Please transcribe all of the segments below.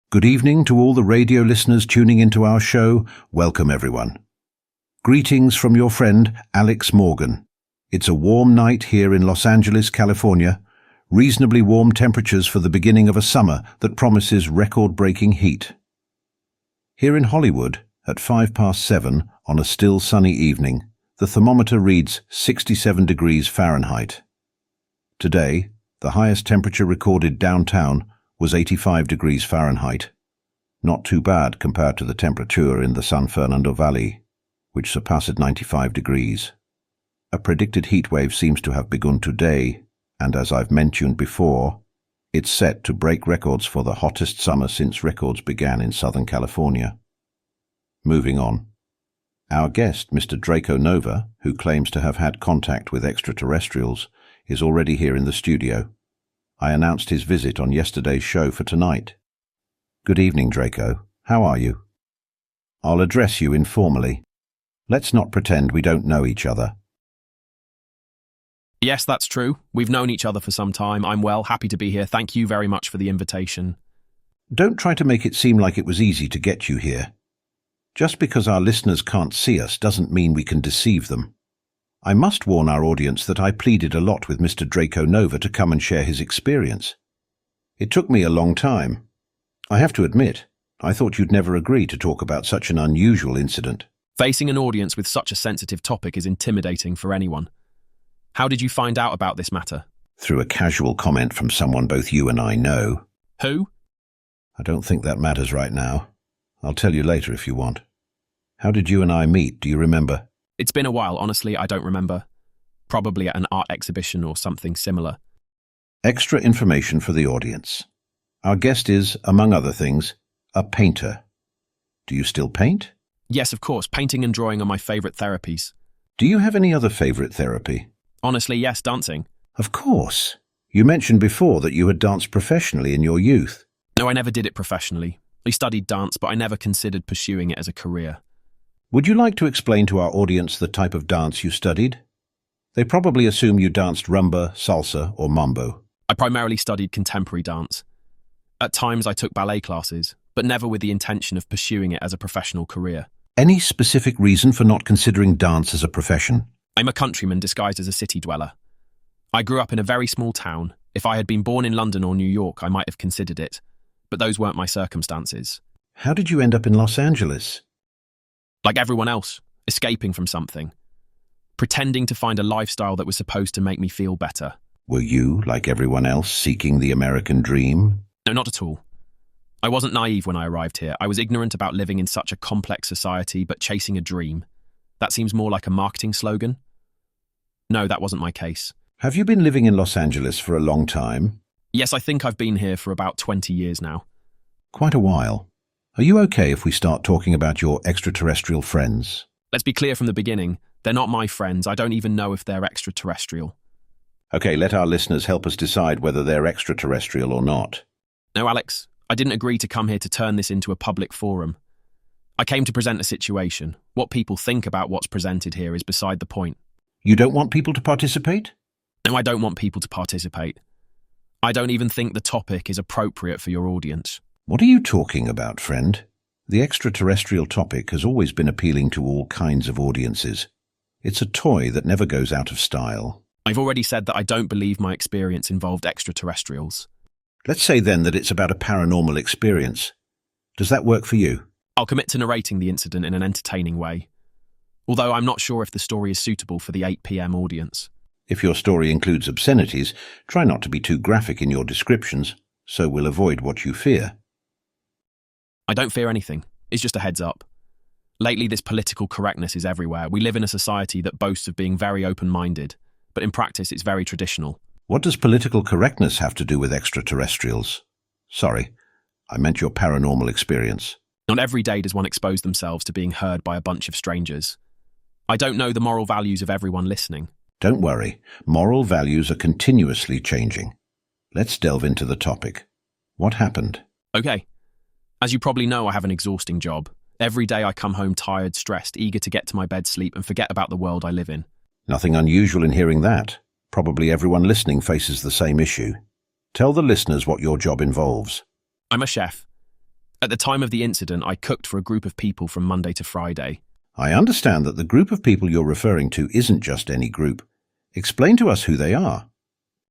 Good evening to all the radio listeners tuning into our show. Welcome, everyone. Greetings from your friend, Alex Morgan. It's a warm night here in Los Angeles, California. Reasonably warm temperatures for the beginning of a summer that promises record-breaking heat. Here in Hollywood, at 7:05 on a still sunny evening, the thermometer reads 67 degrees Fahrenheit. Today, the highest temperature recorded downtown was 85 degrees Fahrenheit. Not too bad compared to the temperature in the San Fernando Valley, which surpassed 95 degrees. A predicted heat wave seems to have begun today, and as I've mentioned before, it's set to break records for the hottest summer since records began in Southern California. Moving on. Our guest, Mr. Draco Nova, who claims to have had contact with extraterrestrials, is already here in the studio. I announced his visit on yesterday's show for tonight. Good evening, Draco. How are you? I'll address you informally. Let's not pretend we don't know each other. Yes, that's true. We've known each other for some time. I'm well, happy to be here. Thank you very much for the invitation. Don't try to make it seem like it was easy to get you here. Just because our listeners can't see us doesn't mean we can deceive them. I must warn our audience that I pleaded a lot with Mr. Draco Nova to come and share his experience. It took me a long time. I have to admit, I thought you'd never agree to talk about such an unusual incident. Facing an audience with such a sensitive topic is intimidating for anyone. How did you find out about this matter? Through a casual comment from someone both you and I know. Who? I don't think that matters right now. I'll tell you later if you want. How did you and I meet, do you remember? It's been a while, honestly, I don't remember. Probably at an art exhibition or something similar. Extra information for the audience. Our guest is, among other things, a painter. Do you still paint? Yes, of course. Painting and drawing are my favourite therapies. Do you have any other favourite therapy? Honestly, yes, dancing. Of course. You mentioned before that you had danced professionally in your youth. No, I never did it professionally. I studied dance, but I never considered pursuing it as a career. Would you like to explain to our audience the type of dance you studied? They probably assume you danced rumba, salsa, or mambo. I primarily studied contemporary dance. At times I took ballet classes, but never with the intention of pursuing it as a professional career. Any specific reason for not considering dance as a profession? I'm a countryman disguised as a city dweller. I grew up in a very small town. If I had been born in London or New York, I might have considered it, but those weren't my circumstances. How did you end up in Los Angeles? Like everyone else, escaping from something. Pretending to find a lifestyle that was supposed to make me feel better. Were you, like everyone else, seeking the American dream? No, not at all. I wasn't naive when I arrived here. I was ignorant about living in such a complex society, but chasing a dream. That seems more like a marketing slogan. No, that wasn't my case. Have you been living in Los Angeles for a long time? Yes, I think I've been here for about 20 years now. Quite a while. Are you okay if we start talking about your extraterrestrial friends? Let's be clear from the beginning. They're not my friends. I don't even know if they're extraterrestrial. Okay, let our listeners help us decide whether they're extraterrestrial or not. No, Alex, I didn't agree to come here to turn this into a public forum. I came to present a situation. What people think about what's presented here is beside the point. You don't want people to participate? No, I don't want people to participate. I don't even think the topic is appropriate for your audience. What are you talking about, friend? The extraterrestrial topic has always been appealing to all kinds of audiences. It's a toy that never goes out of style. I've already said that I don't believe my experience involved extraterrestrials. Let's say then that it's about a paranormal experience. Does that work for you? I'll commit to narrating the incident in an entertaining way. Although I'm not sure if the story is suitable for the 8 p.m. audience. If your story includes obscenities, try not to be too graphic in your descriptions, so we'll avoid what you fear. I don't fear anything. It's just a heads up. Lately, this political correctness is everywhere. We live in a society that boasts of being very open-minded, but in practice it's very traditional. What does political correctness have to do with extraterrestrials? Sorry, I meant your paranormal experience. Not every day does one expose themselves to being heard by a bunch of strangers. I don't know the moral values of everyone listening. Don't worry, moral values are continuously changing. Let's delve into the topic. What happened? Okay. As you probably know, I have an exhausting job. Every day I come home tired, stressed, eager to get to my bed, sleep, and forget about the world I live in. Nothing unusual in hearing that. Probably everyone listening faces the same issue. Tell the listeners what your job involves. I'm a chef. At the time of the incident, I cooked for a group of people from Monday to Friday. I understand that the group of people you're referring to isn't just any group. Explain to us who they are.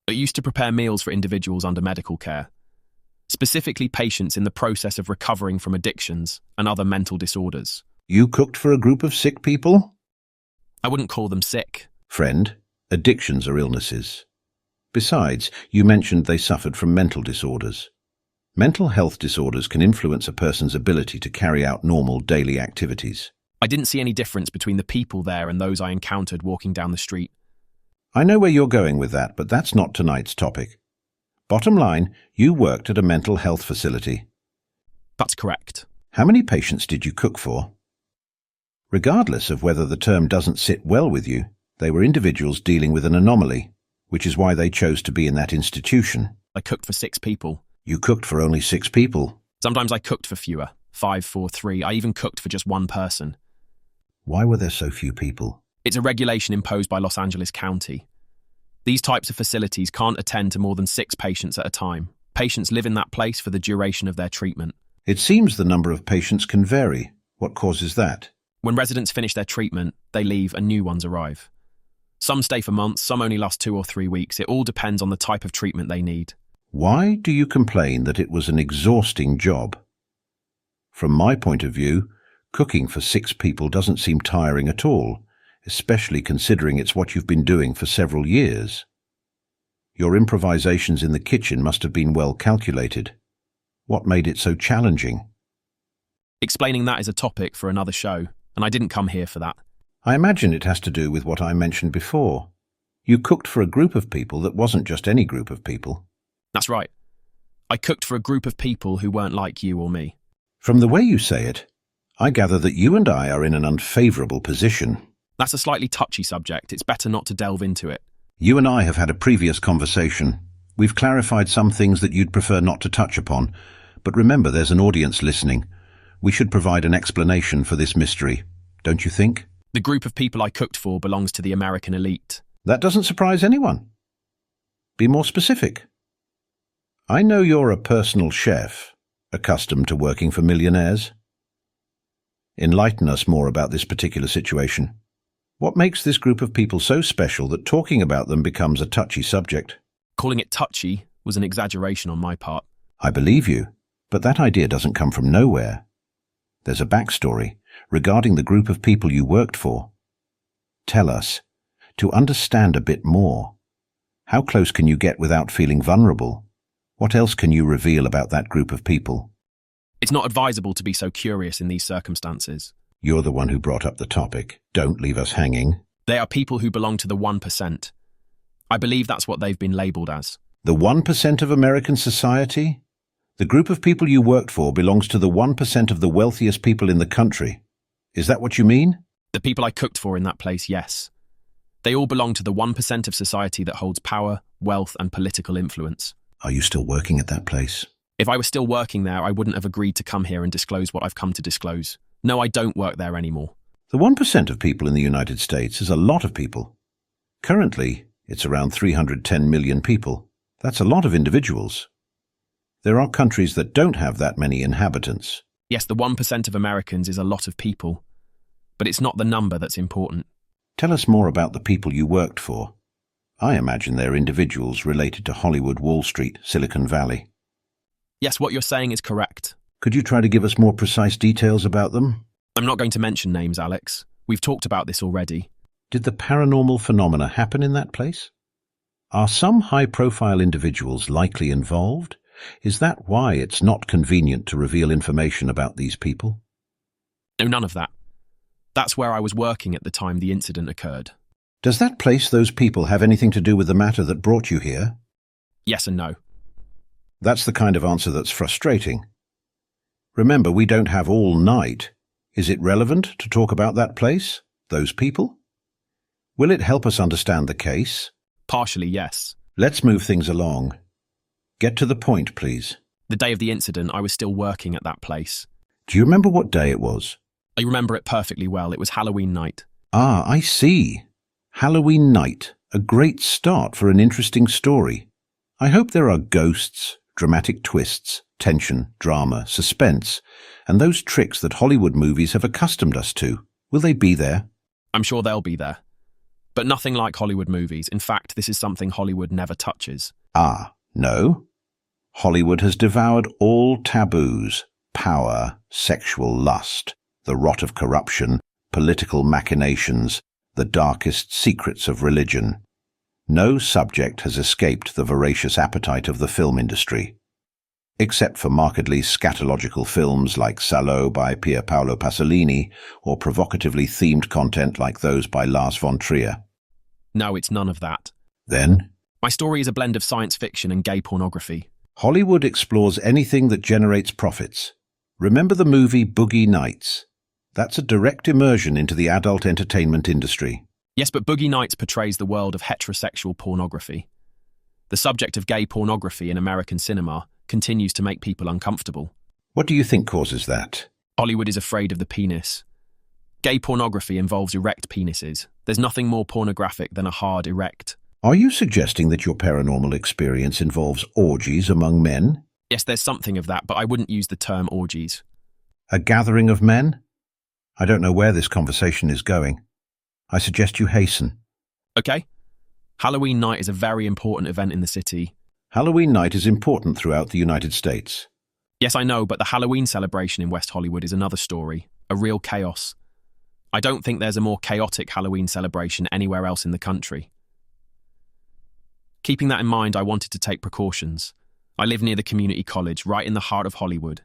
I used to prepare meals for individuals under medical care, specifically patients in the process of recovering from addictions and other mental disorders. You cooked for a group of sick people? I wouldn't call them sick. Friend, addictions are illnesses. Besides, you mentioned they suffered from mental disorders. Mental health disorders can influence a person's ability to carry out normal daily activities. I didn't see any difference between the people there and those I encountered walking down the street. I know where you're going with that, but that's not tonight's topic. Bottom line, you worked at a mental health facility. That's correct. How many patients did you cook for? Regardless of whether the term doesn't sit well with you, they were individuals dealing with an anomaly, which is why they chose to be in that institution. I cooked for 6 people. You cooked for only 6 people. Sometimes I cooked for fewer, 5, 4, 3. I even cooked for just one person. Why were there so few people? It's a regulation imposed by Los Angeles County. These types of facilities can't attend to more than 6 patients at a time. Patients live in that place for the duration of their treatment. It seems the number of patients can vary. What causes that? When residents finish their treatment, they leave and new ones arrive. Some stay for months, some only last 2 or 3 weeks. It all depends on the type of treatment they need. Why do you complain that it was an exhausting job? From my point of view, cooking for 6 people doesn't seem tiring at all, especially considering it's what you've been doing for several years. Your improvisations in the kitchen must have been well calculated. What made it so challenging? Explaining that is a topic for another show, and I didn't come here for that. I imagine it has to do with what I mentioned before. You cooked for a group of people that wasn't just any group of people. That's right. I cooked for a group of people who weren't like you or me. From the way you say it, I gather that you and I are in an unfavorable position. That's a slightly touchy subject. It's better not to delve into it. You and I have had a previous conversation. We've clarified some things that you'd prefer not to touch upon. But remember, there's an audience listening. We should provide an explanation for this mystery, don't you think? The group of people I cooked for belongs to the American elite. That doesn't surprise anyone. Be more specific. I know you're a personal chef, accustomed to working for millionaires. Enlighten us more about this particular situation. What makes this group of people so special that talking about them becomes a touchy subject? Calling it touchy was an exaggeration on my part. I believe you, but that idea doesn't come from nowhere. There's a backstory regarding the group of people you worked for. Tell us, to understand a bit more. How close can you get without feeling vulnerable? What else can you reveal about that group of people? It's not advisable to be so curious in these circumstances. You're the one who brought up the topic. Don't leave us hanging. They are people who belong to the 1%. I believe that's what they've been labelled as. The 1% of American society? The group of people you worked for belongs to the 1% of the wealthiest people in the country. Is that what you mean? The people I cooked for in that place, yes. They all belong to the 1% of society that holds power, wealth, and political influence. Are you still working at that place? If I were still working there, I wouldn't have agreed to come here and disclose what I've come to disclose. No, I don't work there anymore. The 1% of people in the United States is a lot of people. Currently, it's around 310 million people. That's a lot of individuals. There are countries that don't have that many inhabitants. Yes, the 1% of Americans is a lot of people, but it's not the number that's important. Tell us more about the people you worked for. I imagine they're individuals related to Hollywood, Wall Street, Silicon Valley. Yes, what you're saying is correct. Could you try to give us more precise details about them? I'm not going to mention names, Alex. We've talked about this already. Did the paranormal phenomena happen in that place? Are some high-profile individuals likely involved? Is that why it's not convenient to reveal information about these people? No, none of that. That's where I was working at the time the incident occurred. Does that place, those people, have anything to do with the matter that brought you here? Yes and no. That's the kind of answer that's frustrating. Remember, we don't have all night. Is it relevant to talk about that place, those people? Will it help us understand the case? Partially, yes. Let's move things along. Get to the point, please. The day of the incident, I was still working at that place. Do you remember what day it was? I remember it perfectly well. It was Halloween night. Ah, I see. Halloween night. A great start for an interesting story. I hope there are ghosts, Dramatic twists, tension, drama, suspense, and those tricks that Hollywood movies have accustomed us to. Will they be there? I'm sure they'll be there. But nothing like Hollywood movies. In fact, this is something Hollywood never touches. Ah, no? Hollywood has devoured all taboos: power, sexual lust, the rot of corruption, political machinations, the darkest secrets of religion. No subject has escaped the voracious appetite of the film industry. Except for markedly scatological films like Salo by Pier Paolo Pasolini, or provocatively themed content like those by Lars von Trier. No, it's none of that. Then, My story is a blend of science fiction and gay pornography. Hollywood explores anything that generates profits. Remember the movie Boogie Nights? That's a direct immersion into the adult entertainment industry. Yes, but Boogie Nights portrays the world of heterosexual pornography. The subject of gay pornography in American cinema continues to make people uncomfortable. What do you think causes that? Hollywood is afraid of the penis. Gay pornography involves erect penises. There's nothing more pornographic than a hard erect. Are you suggesting that your paranormal experience involves orgies among men? Yes, there's something of that, but I wouldn't use the term orgies. A gathering of men? I don't know where this conversation is going. I suggest you hasten. Okay? Halloween night is a very important event in the city. Halloween night is important throughout the United States. Yes, I know, but the Halloween celebration in West Hollywood is another story. A real chaos. I don't think there's a more chaotic Halloween celebration anywhere else in the country. Keeping that in mind, I wanted to take precautions. I live near the community college, right in the heart of Hollywood.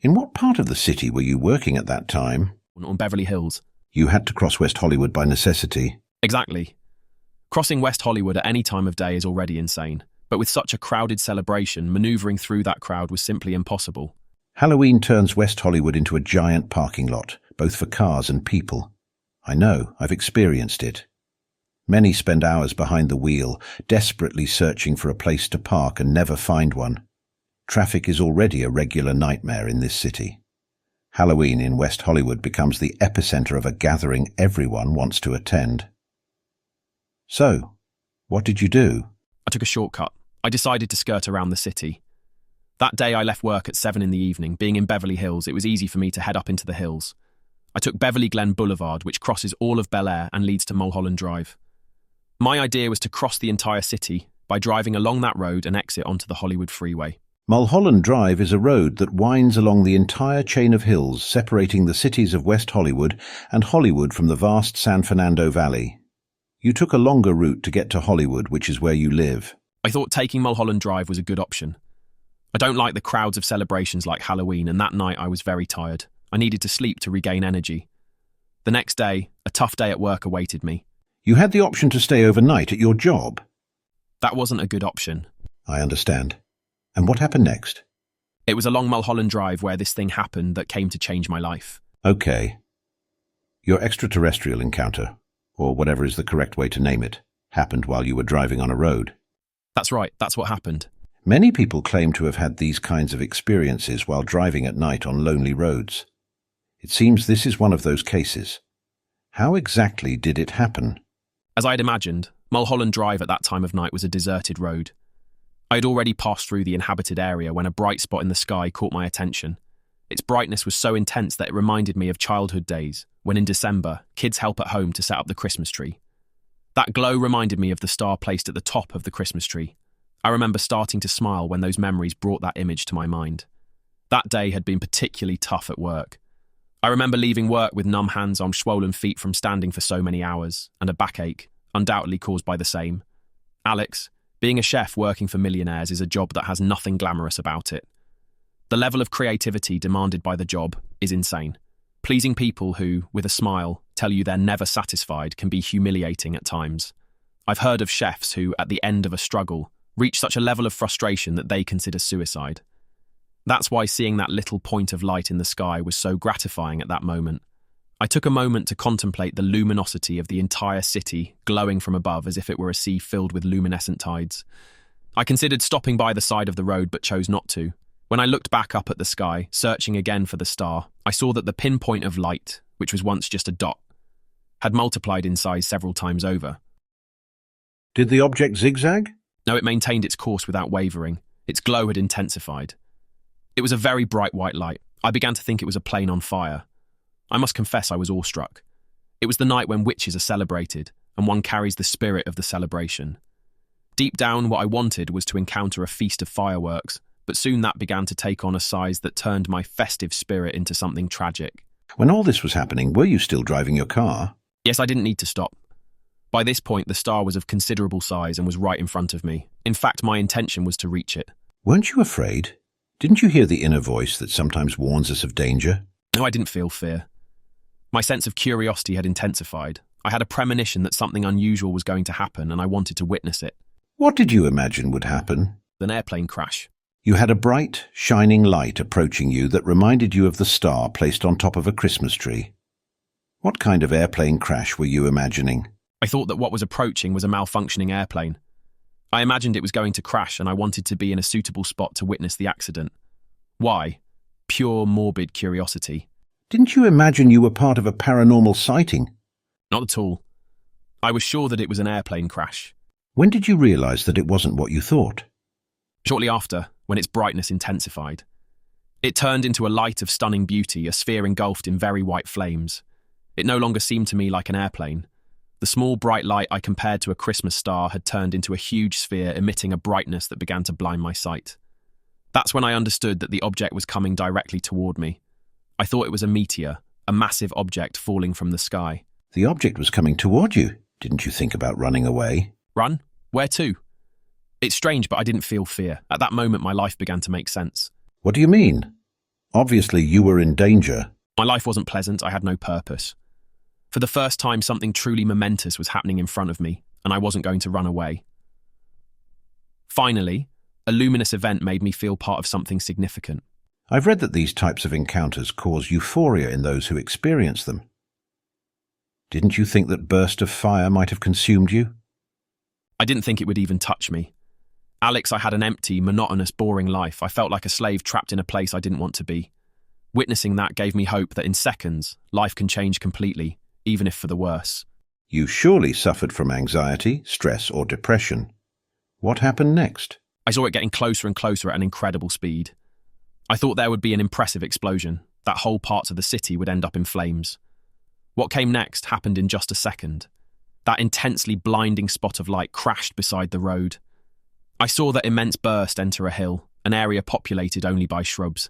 In what part of the city were you working at that time? On Beverly Hills. You had to cross West Hollywood by necessity. Exactly. Crossing West Hollywood at any time of day is already insane. But with such a crowded celebration, maneuvering through that crowd was simply impossible. Halloween turns West Hollywood into a giant parking lot, both for cars and people. I know, I've experienced it. Many spend hours behind the wheel, desperately searching for a place to park and never find one. Traffic is already a regular nightmare in this city. Halloween in West Hollywood becomes the epicenter of a gathering everyone wants to attend. So, what did you do? I took a shortcut. I decided to skirt around the city. That day I left work at 7 in the evening. Being in Beverly Hills, it was easy for me to head up into the hills. I took Beverly Glen Boulevard, which crosses all of Bel Air and leads to Mulholland Drive. My idea was to cross the entire city by driving along that road and exit onto the Hollywood freeway. Mulholland Drive is a road that winds along the entire chain of hills separating the cities of West Hollywood and Hollywood from the vast San Fernando Valley. You took a longer route to get to Hollywood, which is where you live. I thought taking Mulholland Drive was a good option. I don't like the crowds of celebrations like Halloween, and that night I was very tired. I needed to sleep to regain energy. The next day, a tough day at work awaited me. You had the option to stay overnight at your job. That wasn't a good option. I understand. And what happened next? It was along Mulholland Drive where this thing happened that came to change my life. Okay. Your extraterrestrial encounter, or whatever is the correct way to name it, happened while you were driving on a road. That's right, that's what happened. Many people claim to have had these kinds of experiences while driving at night on lonely roads. It seems this is one of those cases. How exactly did it happen? As I had imagined, Mulholland Drive at that time of night was a deserted road. I had already passed through the inhabited area when a bright spot in the sky caught my attention. Its brightness was so intense that it reminded me of childhood days, when in December, kids help at home to set up the Christmas tree. That glow reminded me of the star placed at the top of the Christmas tree. I remember starting to smile when those memories brought that image to my mind. That day had been particularly tough at work. I remember leaving work with numb hands on swollen feet from standing for so many hours, and a backache, undoubtedly caused by the same. Alex, being a chef working for millionaires is a job that has nothing glamorous about it. The level of creativity demanded by the job is insane. Pleasing people who, with a smile, tell you they're never satisfied can be humiliating at times. I've heard of chefs who, at the end of a struggle, reach such a level of frustration that they consider suicide. That's why seeing that little point of light in the sky was so gratifying at that moment. I took a moment to contemplate the luminosity of the entire city glowing from above as if it were a sea filled with luminescent tides. I considered stopping by the side of the road but chose not to. When I looked back up at the sky, searching again for the star, I saw that the pinpoint of light, which was once just a dot, had multiplied in size several times over. Did the object zigzag? No, it maintained its course without wavering. Its glow had intensified. It was a very bright white light. I began to think it was a plane on fire. I must confess I was awestruck. It was the night when witches are celebrated, and one carries the spirit of the celebration. Deep down, what I wanted was to encounter a feast of fireworks, but soon that began to take on a size that turned my festive spirit into something tragic. When all this was happening, were you still driving your car? Yes, I didn't need to stop. By this point, the star was of considerable size and was right in front of me. In fact, my intention was to reach it. Weren't you afraid? Didn't you hear the inner voice that sometimes warns us of danger? No, I didn't feel fear. My sense of curiosity had intensified. I had a premonition that something unusual was going to happen, and I wanted to witness it. What did you imagine would happen? An airplane crash. You had a bright, shining light approaching you that reminded you of the star placed on top of a Christmas tree. What kind of airplane crash were you imagining? I thought that what was approaching was a malfunctioning airplane. I imagined it was going to crash, and I wanted to be in a suitable spot to witness the accident. Why? Pure morbid curiosity. Didn't you imagine you were part of a paranormal sighting? Not at all. I was sure that it was an airplane crash. When did you realize that it wasn't what you thought? Shortly after, when its brightness intensified. It turned into a light of stunning beauty, a sphere engulfed in very white flames. It no longer seemed to me like an airplane. The small bright light I compared to a Christmas star had turned into a huge sphere emitting a brightness that began to blind my sight. That's when I understood that the object was coming directly toward me. I thought it was a meteor, a massive object falling from the sky. The object was coming toward you. Didn't you think about running away? Run? Where to? It's strange, but I didn't feel fear. At that moment, my life began to make sense. What do you mean? Obviously, you were in danger. My life wasn't pleasant. I had no purpose. For the first time, something truly momentous was happening in front of me, and I wasn't going to run away. Finally, a luminous event made me feel part of something significant. I've read that these types of encounters cause euphoria in those who experience them. Didn't you think that burst of fire might have consumed you? I didn't think it would even touch me. Alex, I had an empty, monotonous, boring life. I felt like a slave trapped in a place I didn't want to be. Witnessing that gave me hope that in seconds, life can change completely, even if for the worse. You surely suffered from anxiety, stress, or depression. What happened next? I saw it getting closer and closer at an incredible speed. I thought there would be an impressive explosion, that whole parts of the city would end up in flames. What came next happened in just a second. That intensely blinding spot of light crashed beside the road. I saw that immense burst enter a hill, an area populated only by shrubs.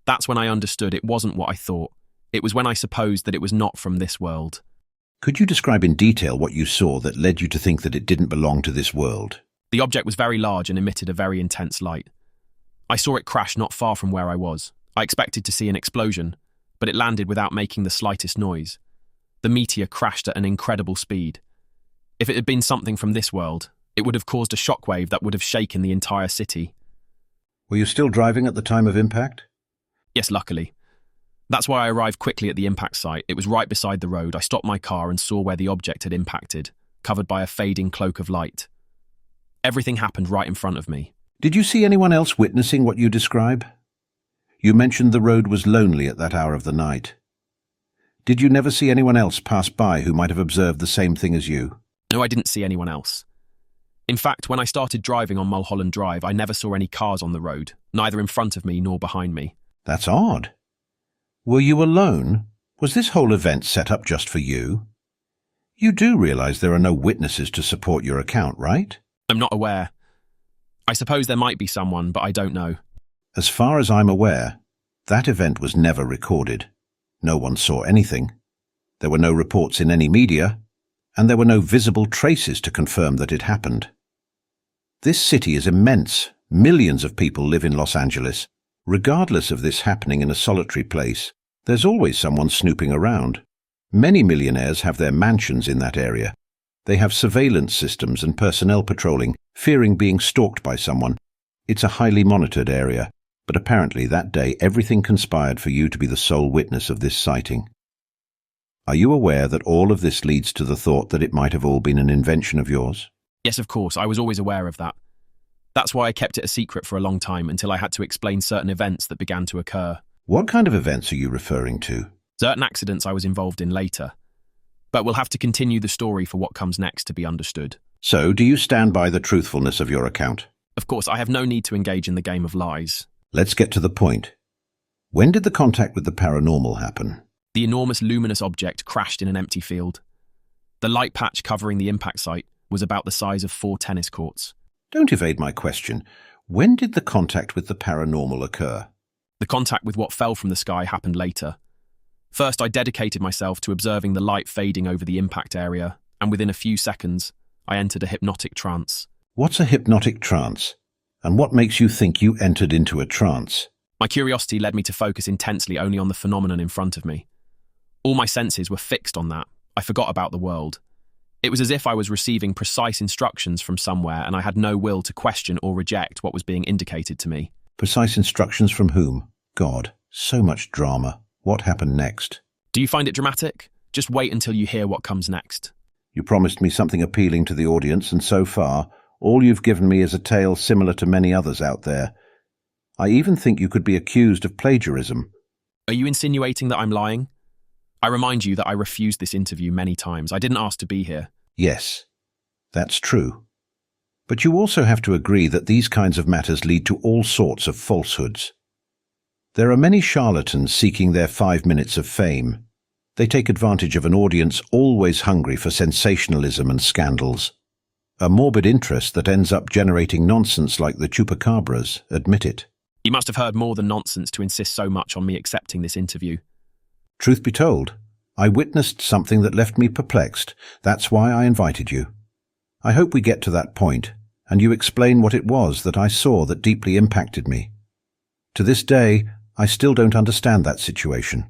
That's when I understood it wasn't what I thought. It was when I supposed that it was not from this world. Could you describe in detail what you saw that led you to think that it didn't belong to this world? The object was very large and emitted a very intense light. I saw it crash not far from where I was. I expected to see an explosion, but it landed without making the slightest noise. The meteor crashed at an incredible speed. If it had been something from this world, it would have caused a shockwave that would have shaken the entire city. Were you still driving at the time of impact? Yes, luckily. That's why I arrived quickly at the impact site. It was right beside the road. I stopped my car and saw where the object had impacted, covered by a fading cloak of light. Everything happened right in front of me. Did you see anyone else witnessing what you describe? You mentioned the road was lonely at that hour of the night. Did you never see anyone else pass by who might have observed the same thing as you? No, I didn't see anyone else. In fact, when I started driving on Mulholland Drive, I never saw any cars on the road, neither in front of me nor behind me. That's odd. Were you alone? Was this whole event set up just for you? You do realize there are no witnesses to support your account, right? I'm not aware. I suppose there might be someone, but I don't know. As far as I'm aware, that event was never recorded. No one saw anything. There were no reports in any media, and there were no visible traces to confirm that it happened. This city is immense. Millions of people live in Los Angeles. Regardless of this happening in a solitary place, there's always someone snooping around. Many millionaires have their mansions in that area. They have surveillance systems and personnel patrolling, fearing being stalked by someone. It's a highly monitored area, but apparently that day everything conspired for you to be the sole witness of this sighting. Are you aware that all of this leads to the thought that it might have all been an invention of yours? Yes, of course, I was always aware of that. That's why I kept it a secret for a long time until I had to explain certain events that began to occur. What kind of events are you referring to? Certain accidents I was involved in later. But we'll have to continue the story for what comes next to be understood. So, do you stand by the truthfulness of your account? Of course, I have no need to engage in the game of lies. Let's get to the point. When did the contact with the paranormal happen? The enormous luminous object crashed in an empty field. The light patch covering the impact site was about the size of 4 tennis courts. Don't evade my question. When did the contact with the paranormal occur? The contact with what fell from the sky happened later. First, I dedicated myself to observing the light fading over the impact area, and within a few seconds, I entered a hypnotic trance. What's a hypnotic trance? And what makes you think you entered into a trance? My curiosity led me to focus intensely only on the phenomenon in front of me. All my senses were fixed on that. I forgot about the world. It was as if I was receiving precise instructions from somewhere and I had no will to question or reject what was being indicated to me. Precise instructions from whom? God, so much drama. What happened next? Do you find it dramatic? Just wait until you hear what comes next. You promised me something appealing to the audience, and so far, all you've given me is a tale similar to many others out there. I even think you could be accused of plagiarism. Are you insinuating that I'm lying? I remind you that I refused this interview many times. I didn't ask to be here. Yes, that's true. But you also have to agree that these kinds of matters lead to all sorts of falsehoods. There are many charlatans seeking their 5 minutes of fame. They take advantage of an audience always hungry for sensationalism and scandals. A morbid interest that ends up generating nonsense like the chupacabras, admit it. You must have heard more than nonsense to insist so much on me accepting this interview. Truth be told, I witnessed something that left me perplexed. That's why I invited you. I hope we get to that point, and you explain what it was that I saw that deeply impacted me. To this day, I still don't understand that situation.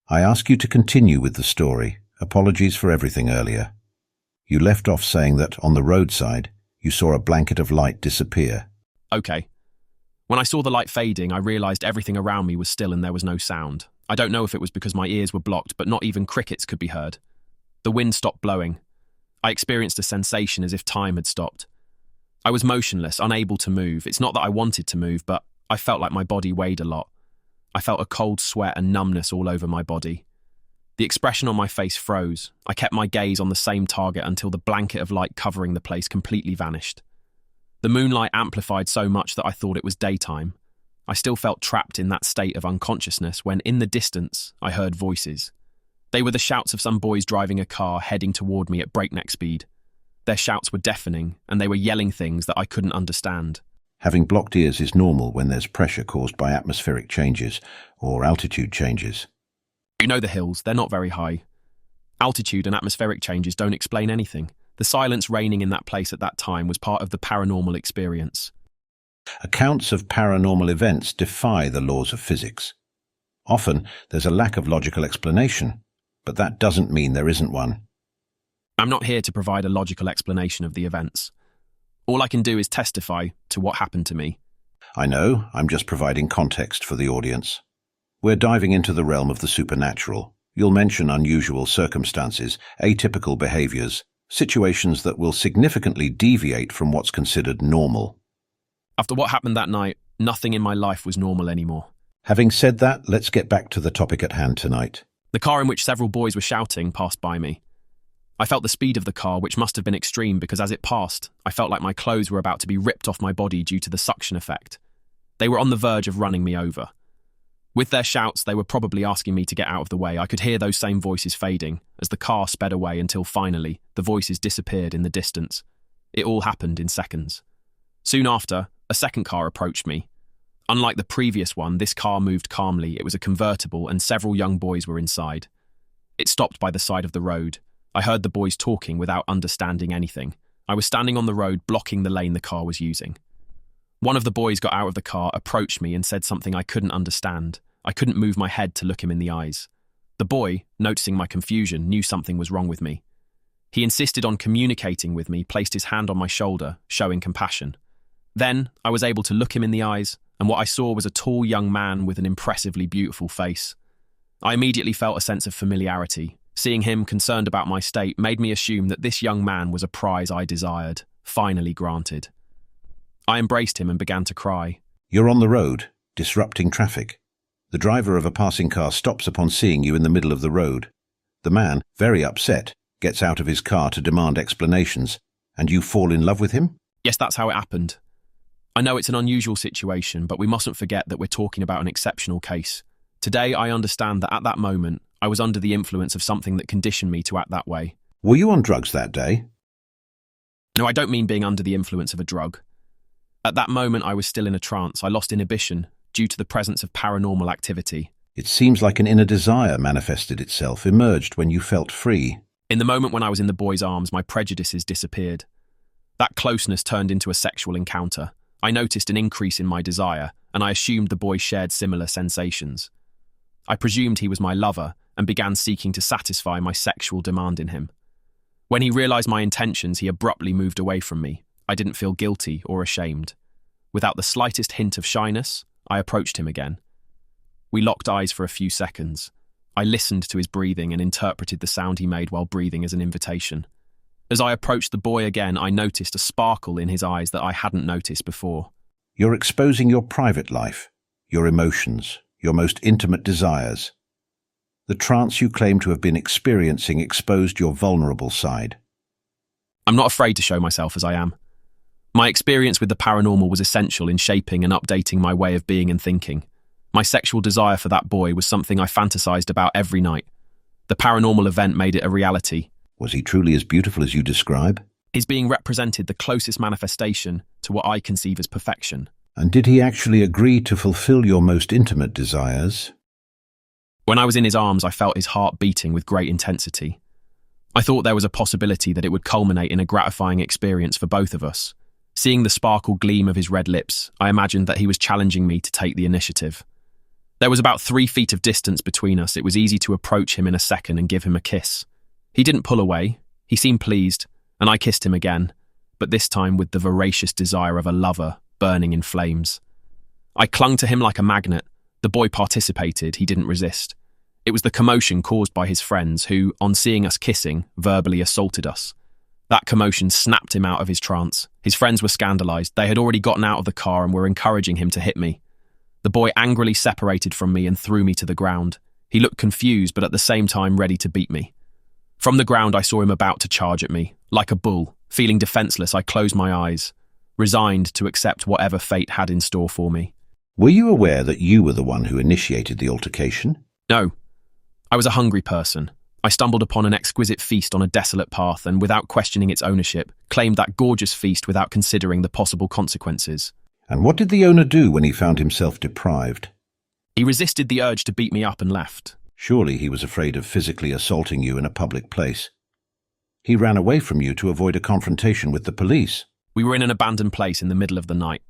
I ask you to continue with the story. Apologies for everything earlier. You left off saying that, on the roadside, you saw a blanket of light disappear. Okay. When I saw the light fading, I realized everything around me was still and there was no sound. I don't know if it was because my ears were blocked, but not even crickets could be heard. The wind stopped blowing. I experienced a sensation as if time had stopped. I was motionless, unable to move. It's not that I wanted to move, but I felt like my body weighed a lot. I felt a cold sweat and numbness all over my body. The expression on my face froze. I kept my gaze on the same target until the blanket of light covering the place completely vanished. The moonlight amplified so much that I thought it was daytime. I still felt trapped in that state of unconsciousness when, in the distance, I heard voices. They were the shouts of some boys driving a car heading toward me at breakneck speed. Their shouts were deafening, and they were yelling things that I couldn't understand. Having blocked ears is normal when there's pressure caused by atmospheric changes or altitude changes. You know the hills, they're not very high. Altitude and atmospheric changes don't explain anything. The silence reigning in that place at that time was part of the paranormal experience. Accounts of paranormal events defy the laws of physics. Often, there's a lack of logical explanation, but that doesn't mean there isn't one. I'm not here to provide a logical explanation of the events. All I can do is testify to what happened to me. I know, I'm just providing context for the audience. We're diving into the realm of the supernatural. You'll mention unusual circumstances, atypical behaviors, situations that will significantly deviate from what's considered normal. After what happened that night, nothing in my life was normal anymore. Having said that, let's get back to the topic at hand tonight. The car in which several boys were shouting passed by me. I felt the speed of the car, which must have been extreme because as it passed, I felt like my clothes were about to be ripped off my body due to the suction effect. They were on the verge of running me over. With their shouts, they were probably asking me to get out of the way. I could hear those same voices fading as the car sped away until finally the voices disappeared in the distance. It all happened in seconds. Soon after, a second car approached me. Unlike the previous one, this car moved calmly. It was a convertible and several young boys were inside. It stopped by the side of the road. I heard the boys talking without understanding anything. I was standing on the road blocking the lane the car was using. One of the boys got out of the car, approached me and said something I couldn't understand. I couldn't move my head to look him in the eyes. The boy, noticing my confusion, knew something was wrong with me. He insisted on communicating with me, placed his hand on my shoulder, showing compassion. Then, I was able to look him in the eyes, and what I saw was a tall young man with an impressively beautiful face. I immediately felt a sense of familiarity. Seeing him concerned about my state made me assume that this young man was a prize I desired, finally granted. I embraced him and began to cry. You're on the road, disrupting traffic. The driver of a passing car stops upon seeing you in the middle of the road. The man, very upset, gets out of his car to demand explanations, and you fall in love with him? Yes, that's how it happened. I know it's an unusual situation, but we mustn't forget that we're talking about an exceptional case. Today, I understand that at that moment, I was under the influence of something that conditioned me to act that way. Were you on drugs that day? No, I don't mean being under the influence of a drug. At that moment, I was still in a trance. I lost inhibition due to the presence of paranormal activity. It seems like an inner desire manifested itself, emerged when you felt free. In the moment when I was in the boy's arms, my prejudices disappeared. That closeness turned into a sexual encounter. I noticed an increase in my desire, and I assumed the boy shared similar sensations. I presumed he was my lover and began seeking to satisfy my sexual demand in him. When he realized my intentions, he abruptly moved away from me. I didn't feel guilty or ashamed. Without the slightest hint of shyness, I approached him again. We locked eyes for a few seconds. I listened to his breathing and interpreted the sound he made while breathing as an invitation. As I approached the boy again, I noticed a sparkle in his eyes that I hadn't noticed before. You're exposing your private life, your emotions, your most intimate desires. The trance you claim to have been experiencing exposed your vulnerable side. I'm not afraid to show myself as I am. My experience with the paranormal was essential in shaping and updating my way of being and thinking. My sexual desire for that boy was something I fantasized about every night. The paranormal event made it a reality. Was he truly as beautiful as you describe? His being represented the closest manifestation to what I conceive as perfection. And did he actually agree to fulfill your most intimate desires? When I was in his arms, I felt his heart beating with great intensity. I thought there was a possibility that it would culminate in a gratifying experience for both of us. Seeing the sparkle gleam of his red lips, I imagined that he was challenging me to take the initiative. There was about 3 feet of distance between us. It was easy to approach him in a second and give him a kiss. He didn't pull away. He seemed pleased, and I kissed him again, but this time with the voracious desire of a lover burning in flames. I clung to him like a magnet. The boy participated. He didn't resist. It was the commotion caused by his friends who, on seeing us kissing, verbally assaulted us. That commotion snapped him out of his trance. His friends were scandalized. They had already gotten out of the car and were encouraging him to hit me. The boy angrily separated from me and threw me to the ground. He looked confused, but at the same time ready to beat me. From the ground, I saw him about to charge at me. Like a bull, feeling defenseless, I closed my eyes, resigned to accept whatever fate had in store for me. Were you aware that you were the one who initiated the altercation? No. I was a hungry person. I stumbled upon an exquisite feast on a desolate path and, without questioning its ownership, claimed that gorgeous feast without considering the possible consequences. And what did the owner do when he found himself deprived? He resisted the urge to beat me up and left. Surely he was afraid of physically assaulting you in a public place. He ran away from you to avoid a confrontation with the police. We were in an abandoned place in the middle of the night.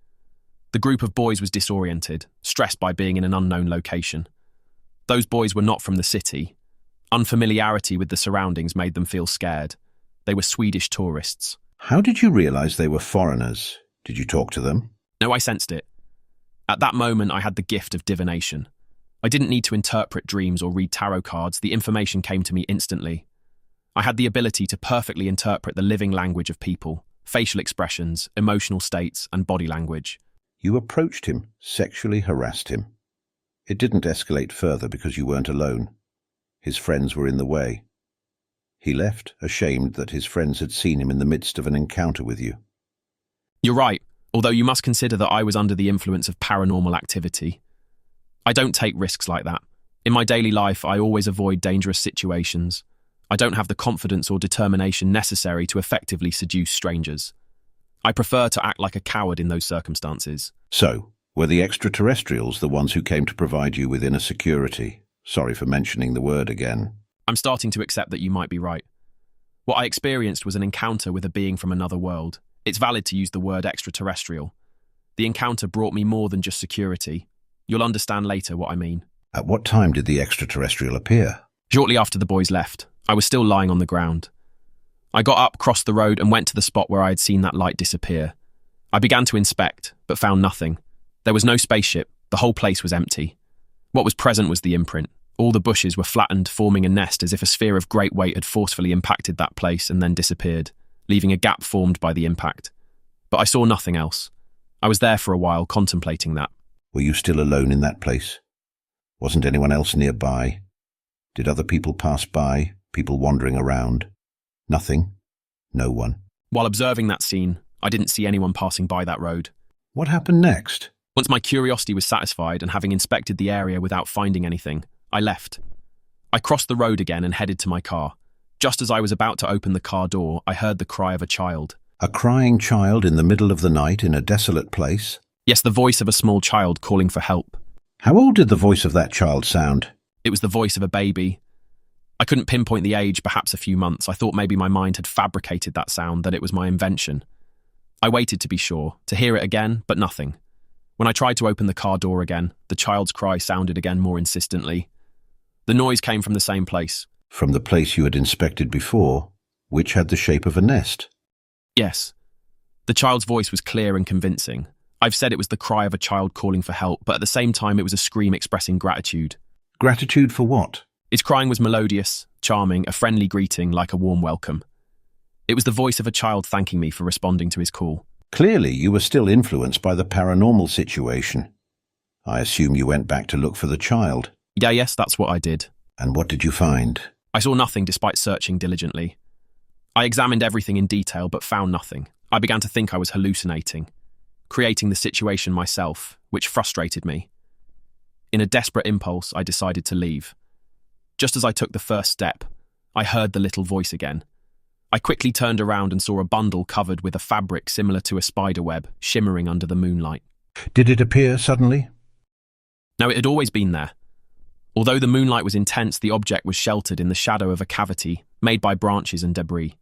The group of boys was disoriented, stressed by being in an unknown location. Those boys were not from the city. Unfamiliarity with the surroundings made them feel scared. They were Swedish tourists. How did you realize they were foreigners? Did you talk to them? No, I sensed it. At that moment, I had the gift of divination. I didn't need to interpret dreams or read tarot cards. The information came to me instantly. I had the ability to perfectly interpret the living language of people, facial expressions, emotional states, and body language. You approached him, sexually harassed him. It didn't escalate further because you weren't alone. His friends were in the way. He left, ashamed that his friends had seen him in the midst of an encounter with you. You're right, although you must consider that I was under the influence of paranormal activity. I don't take risks like that. In my daily life, I always avoid dangerous situations. I don't have the confidence or determination necessary to effectively seduce strangers. I prefer to act like a coward in those circumstances. So, were the extraterrestrials the ones who came to provide you with inner security? Sorry for mentioning the word again. I'm starting to accept that you might be right. What I experienced was an encounter with a being from another world. It's valid to use the word extraterrestrial. The encounter brought me more than just security. You'll understand later what I mean. At what time did the extraterrestrial appear? Shortly after the boys left. I was still lying on the ground. I got up, crossed the road, and went to the spot where I had seen that light disappear. I began to inspect, but found nothing. There was no spaceship. The whole place was empty. What was present was the imprint. All the bushes were flattened, forming a nest as if a sphere of great weight had forcefully impacted that place and then disappeared, leaving a gap formed by the impact. But I saw nothing else. I was there for a while, contemplating that. Were you still alone in that place? Wasn't anyone else nearby? Did other people pass by, people wandering around? Nothing? No one? While observing that scene, I didn't see anyone passing by that road. What happened next? Once my curiosity was satisfied and having inspected the area without finding anything, I left. I crossed the road again and headed to my car. Just as I was about to open the car door, I heard the cry of a child. A crying child in the middle of the night in a desolate place? Yes, the voice of a small child calling for help. How old did the voice of that child sound? It was the voice of a baby. I couldn't pinpoint the age, perhaps a few months. I thought maybe my mind had fabricated that sound, that it was my invention. I waited to be sure, to hear it again, but nothing. When I tried to open the car door again, the child's cry sounded again more insistently. The noise came from the same place. From the place you had inspected before, which had the shape of a nest? Yes. The child's voice was clear and convincing. I've said it was the cry of a child calling for help, but at the same time it was a scream expressing gratitude. Gratitude for what? Its crying was melodious, charming, a friendly greeting like a warm welcome. It was the voice of a child thanking me for responding to his call. Clearly, you were still influenced by the paranormal situation. I assume you went back to look for the child. Yes, that's what I did. And what did you find? I saw nothing despite searching diligently. I examined everything in detail but found nothing. I began to think I was hallucinating, creating the situation myself, which frustrated me. In a desperate impulse, I decided to leave. Just as I took the first step, I heard the little voice again. I quickly turned around and saw a bundle covered with a fabric similar to a spider web, shimmering under the moonlight. Did it appear suddenly? No, it had always been there. Although the moonlight was intense, the object was sheltered in the shadow of a cavity made by branches and debris.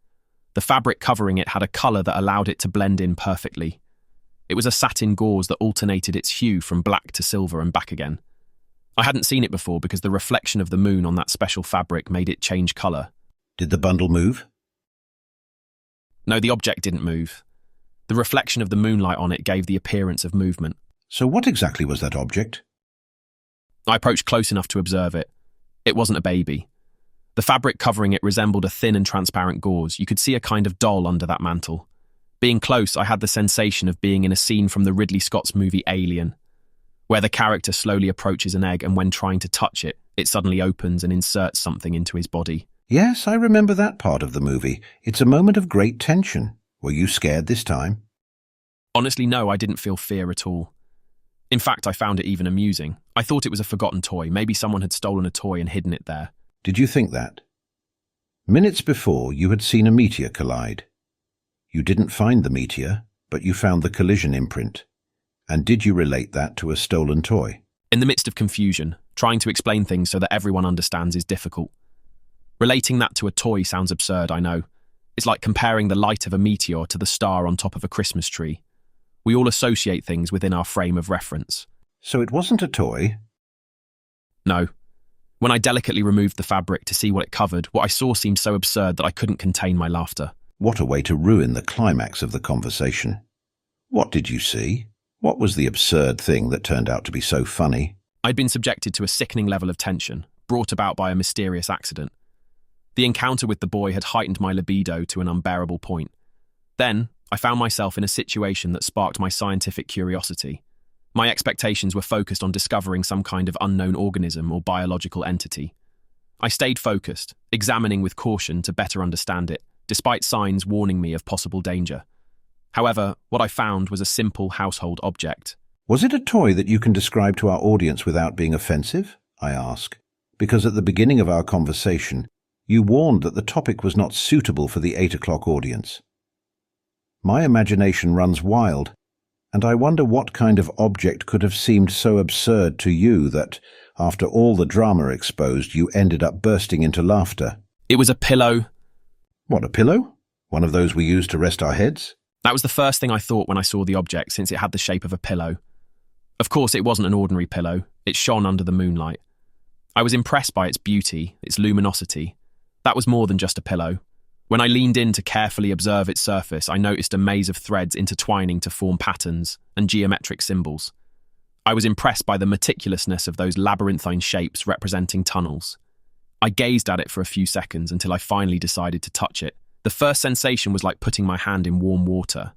The fabric covering it had a colour that allowed it to blend in perfectly. It was a satin gauze that alternated its hue from black to silver and back again. I hadn't seen it before because the reflection of the moon on that special fabric made it change colour. Did the bundle move? No, the object didn't move. The reflection of the moonlight on it gave the appearance of movement. So what exactly was that object? I approached close enough to observe it. It wasn't a baby. The fabric covering it resembled a thin and transparent gauze. You could see a kind of doll under that mantle. Being close, I had the sensation of being in a scene from the Ridley Scott's movie Alien, where the character slowly approaches an egg and when trying to touch it, it suddenly opens and inserts something into his body. Yes, I remember that part of the movie. It's a moment of great tension. Were you scared this time? Honestly, no, I didn't feel fear at all. In fact, I found it even amusing. I thought it was a forgotten toy. Maybe someone had stolen a toy and hidden it there. Did you think that? Minutes before, you had seen a meteor collide. You didn't find the meteor, but you found the collision imprint. And did you relate that to a stolen toy? In the midst of confusion, trying to explain things so that everyone understands is difficult. Relating that to a toy sounds absurd, I know. It's like comparing the light of a meteor to the star on top of a Christmas tree. We all associate things within our frame of reference. So it wasn't a toy? No. When I delicately removed the fabric to see what it covered, what I saw seemed so absurd that I couldn't contain my laughter. What a way to ruin the climax of the conversation. What did you see? What was the absurd thing that turned out to be so funny? I'd been subjected to a sickening level of tension, brought about by a mysterious accident. The encounter with the boy had heightened my libido to an unbearable point. Then, I found myself in a situation that sparked my scientific curiosity. My expectations were focused on discovering some kind of unknown organism or biological entity. I stayed focused, examining with caution to better understand it, despite signs warning me of possible danger. However, what I found was a simple household object. Was it a toy that you can describe to our audience without being offensive? I ask, because at the beginning of our conversation, you warned that the topic was not suitable for the 8 o'clock audience. My imagination runs wild, and I wonder what kind of object could have seemed so absurd to you that, after all the drama exposed, you ended up bursting into laughter. It was a pillow. What, a pillow? One of those we use to rest our heads? That was the first thing I thought when I saw the object, since it had the shape of a pillow. Of course, it wasn't an ordinary pillow. It shone under the moonlight. I was impressed by its beauty, its luminosity. That was more than just a pillow. When I leaned in to carefully observe its surface, I noticed a maze of threads intertwining to form patterns and geometric symbols. I was impressed by the meticulousness of those labyrinthine shapes representing tunnels. I gazed at it for a few seconds until I finally decided to touch it. The first sensation was like putting my hand in warm water.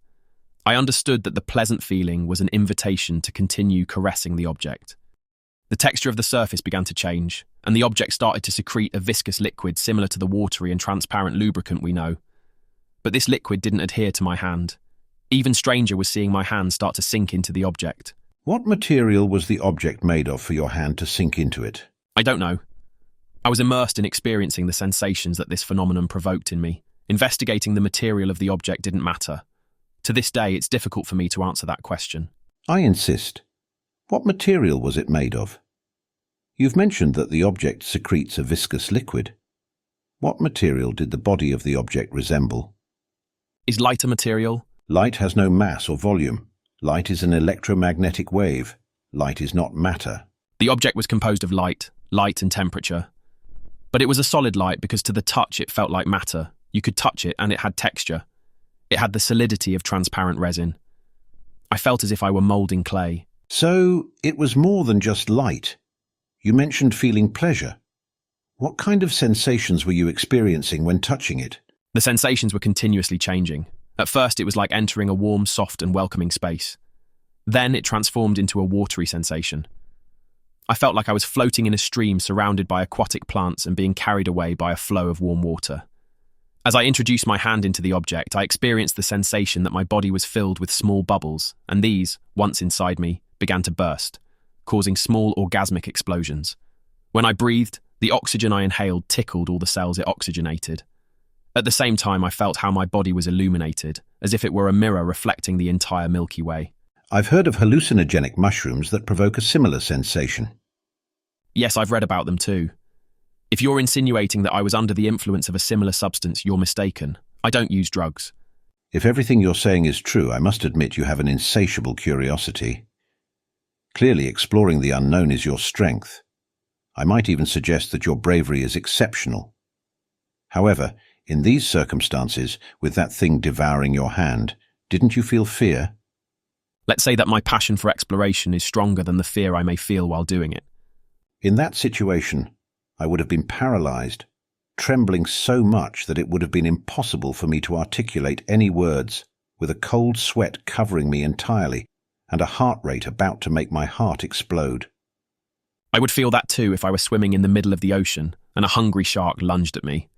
I understood that the pleasant feeling was an invitation to continue caressing the object. The texture of the surface began to change, and the object started to secrete a viscous liquid similar to the watery and transparent lubricant we know. But this liquid didn't adhere to my hand. Even stranger was seeing my hand start to sink into the object. What material was the object made of for your hand to sink into it? I don't know. I was immersed in experiencing the sensations that this phenomenon provoked in me. Investigating the material of the object didn't matter. To this day, it's difficult for me to answer that question. I insist. What material was it made of? You've mentioned that the object secretes a viscous liquid. What material did the body of the object resemble? Is light a material? Light has no mass or volume. Light is an electromagnetic wave. Light is not matter. The object was composed of light and temperature. But it was a solid light because to the touch it felt like matter. You could touch it and it had texture. It had the solidity of transparent resin. I felt as if I were moulding clay. So it was more than just light. You mentioned feeling pleasure. What kind of sensations were you experiencing when touching it? The sensations were continuously changing. At first it was like entering a warm, soft and welcoming space. Then it transformed into a watery sensation. I felt like I was floating in a stream surrounded by aquatic plants and being carried away by a flow of warm water. As I introduced my hand into the object, I experienced the sensation that my body was filled with small bubbles, and these, once inside me, began to burst, causing small orgasmic explosions. When I breathed, the oxygen I inhaled tickled all the cells it oxygenated. At the same time, I felt how my body was illuminated, as if it were a mirror reflecting the entire Milky Way. I've heard of hallucinogenic mushrooms that provoke a similar sensation. Yes, I've read about them too. If you're insinuating that I was under the influence of a similar substance, you're mistaken. I don't use drugs. If everything you're saying is true, I must admit you have an insatiable curiosity. Clearly, exploring the unknown is your strength. I might even suggest that your bravery is exceptional. However, in these circumstances, with that thing devouring your hand, didn't you feel fear? Let's say that my passion for exploration is stronger than the fear I may feel while doing it. In that situation, I would have been paralyzed, trembling so much that it would have been impossible for me to articulate any words, with a cold sweat covering me entirely, and a heart rate about to make my heart explode. I would feel that too if I were swimming in the middle of the ocean and a hungry shark lunged at me.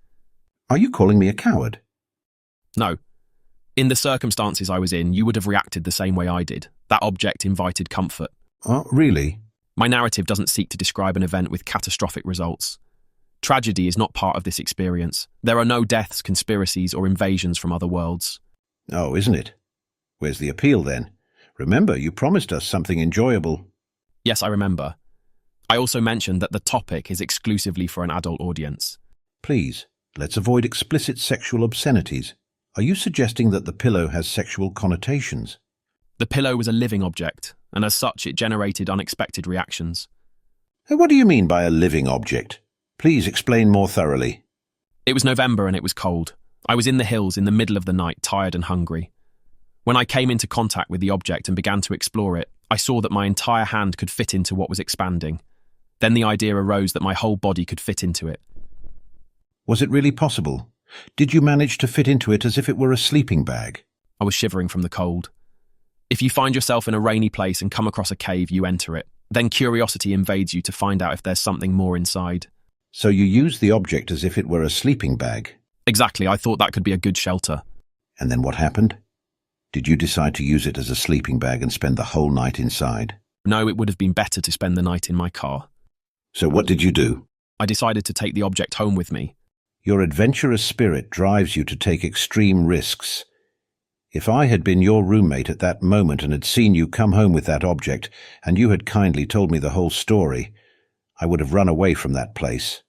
Are you calling me a coward? No. In the circumstances I was in, you would have reacted the same way I did. That object invited comfort. Oh, really? My narrative doesn't seek to describe an event with catastrophic results. Tragedy is not part of this experience. There are no deaths, conspiracies, or invasions from other worlds. Oh, isn't it? Where's the appeal then? Remember, you promised us something enjoyable. Yes, I remember. I also mentioned that the topic is exclusively for an adult audience. Please, let's avoid explicit sexual obscenities. Are you suggesting that the pillow has sexual connotations? The pillow was a living object, and as such it generated unexpected reactions. What do you mean by a living object? Please explain more thoroughly. It was November and it was cold. I was in the hills in the middle of the night, tired and hungry. When I came into contact with the object and began to explore it, I saw that my entire hand could fit into what was expanding. Then the idea arose that my whole body could fit into it. Was it really possible? Did you manage to fit into it as if it were a sleeping bag? I was shivering from the cold. If you find yourself in a rainy place and come across a cave, you enter it. Then curiosity invades you to find out if there's something more inside. So you used the object as if it were a sleeping bag? Exactly, I thought that could be a good shelter. And then what happened? Did you decide to use it as a sleeping bag and spend the whole night inside? No, it would have been better to spend the night in my car. So what did you do? I decided to take the object home with me. Your adventurous spirit drives you to take extreme risks. If I had been your roommate at that moment and had seen you come home with that object, and you had kindly told me the whole story, I would have run away from that place.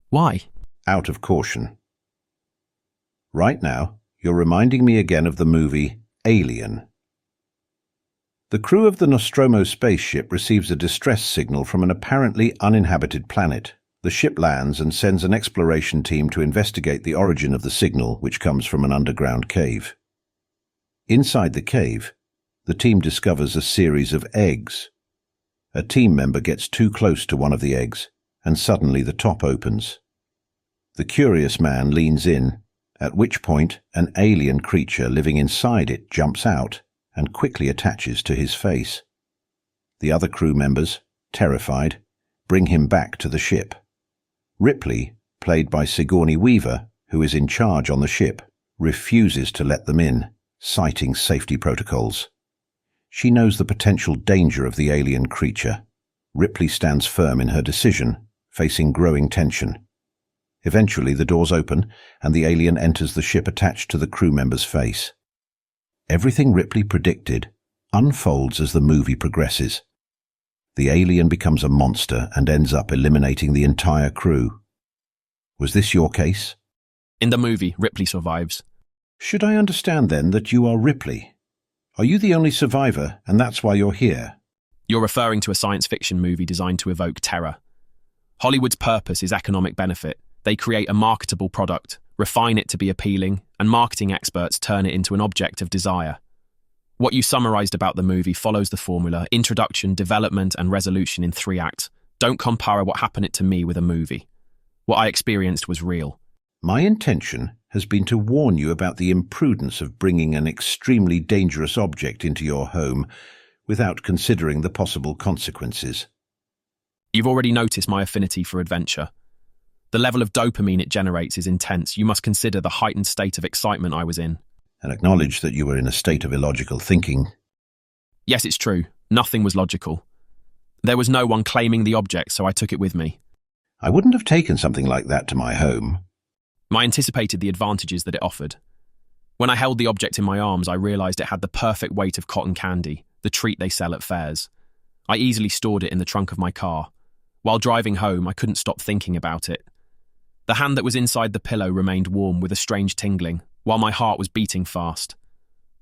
Why? Out of caution. Right now, you're reminding me again of the movie Alien. The crew of the Nostromo spaceship receives a distress signal from an apparently uninhabited planet. The ship lands and sends an exploration team to investigate the origin of the signal, which comes from an underground cave. Inside the cave, the team discovers a series of eggs. A team member gets too close to one of the eggs, and suddenly the top opens. The curious man leans in, at which point an alien creature living inside it jumps out and quickly attaches to his face. The other crew members, terrified, bring him back to the ship. Ripley, played by Sigourney Weaver, who is in charge on the ship, refuses to let them in citing safety protocols. She knows the potential danger of the alien creature. Ripley stands firm in her decision, facing growing tension. Eventually, the doors open, and the alien enters the ship attached to the crew member's face. Everything Ripley predicted unfolds as the movie progresses. The alien becomes a monster and ends up eliminating the entire crew. Was this your case? In the movie, Ripley survives. Should I understand then that you are Ripley? Are you the only survivor, and that's why you're here? You're referring to a science fiction movie designed to evoke terror. Hollywood's purpose is economic benefit. They create a marketable product, refine it to be appealing, and marketing experts turn it into an object of desire. What you summarized about the movie follows the formula: introduction, development, and resolution in 3 acts. Don't compare what happened to me with a movie. What I experienced was real. My intention has been to warn you about the imprudence of bringing an extremely dangerous object into your home without considering the possible consequences. You've already noticed my affinity for adventure. The level of dopamine it generates is intense. You must consider the heightened state of excitement I was in. And acknowledge that you were in a state of illogical thinking. Yes, it's true. Nothing was logical. There was no one claiming the object, so I took it with me. I wouldn't have taken something like that to my home. I anticipated the advantages that it offered. When I held the object in my arms, I realized it had the perfect weight of cotton candy, the treat they sell at fairs. I easily stored it in the trunk of my car. While driving home, I couldn't stop thinking about it. The hand that was inside the pillow remained warm with a strange tingling, while my heart was beating fast.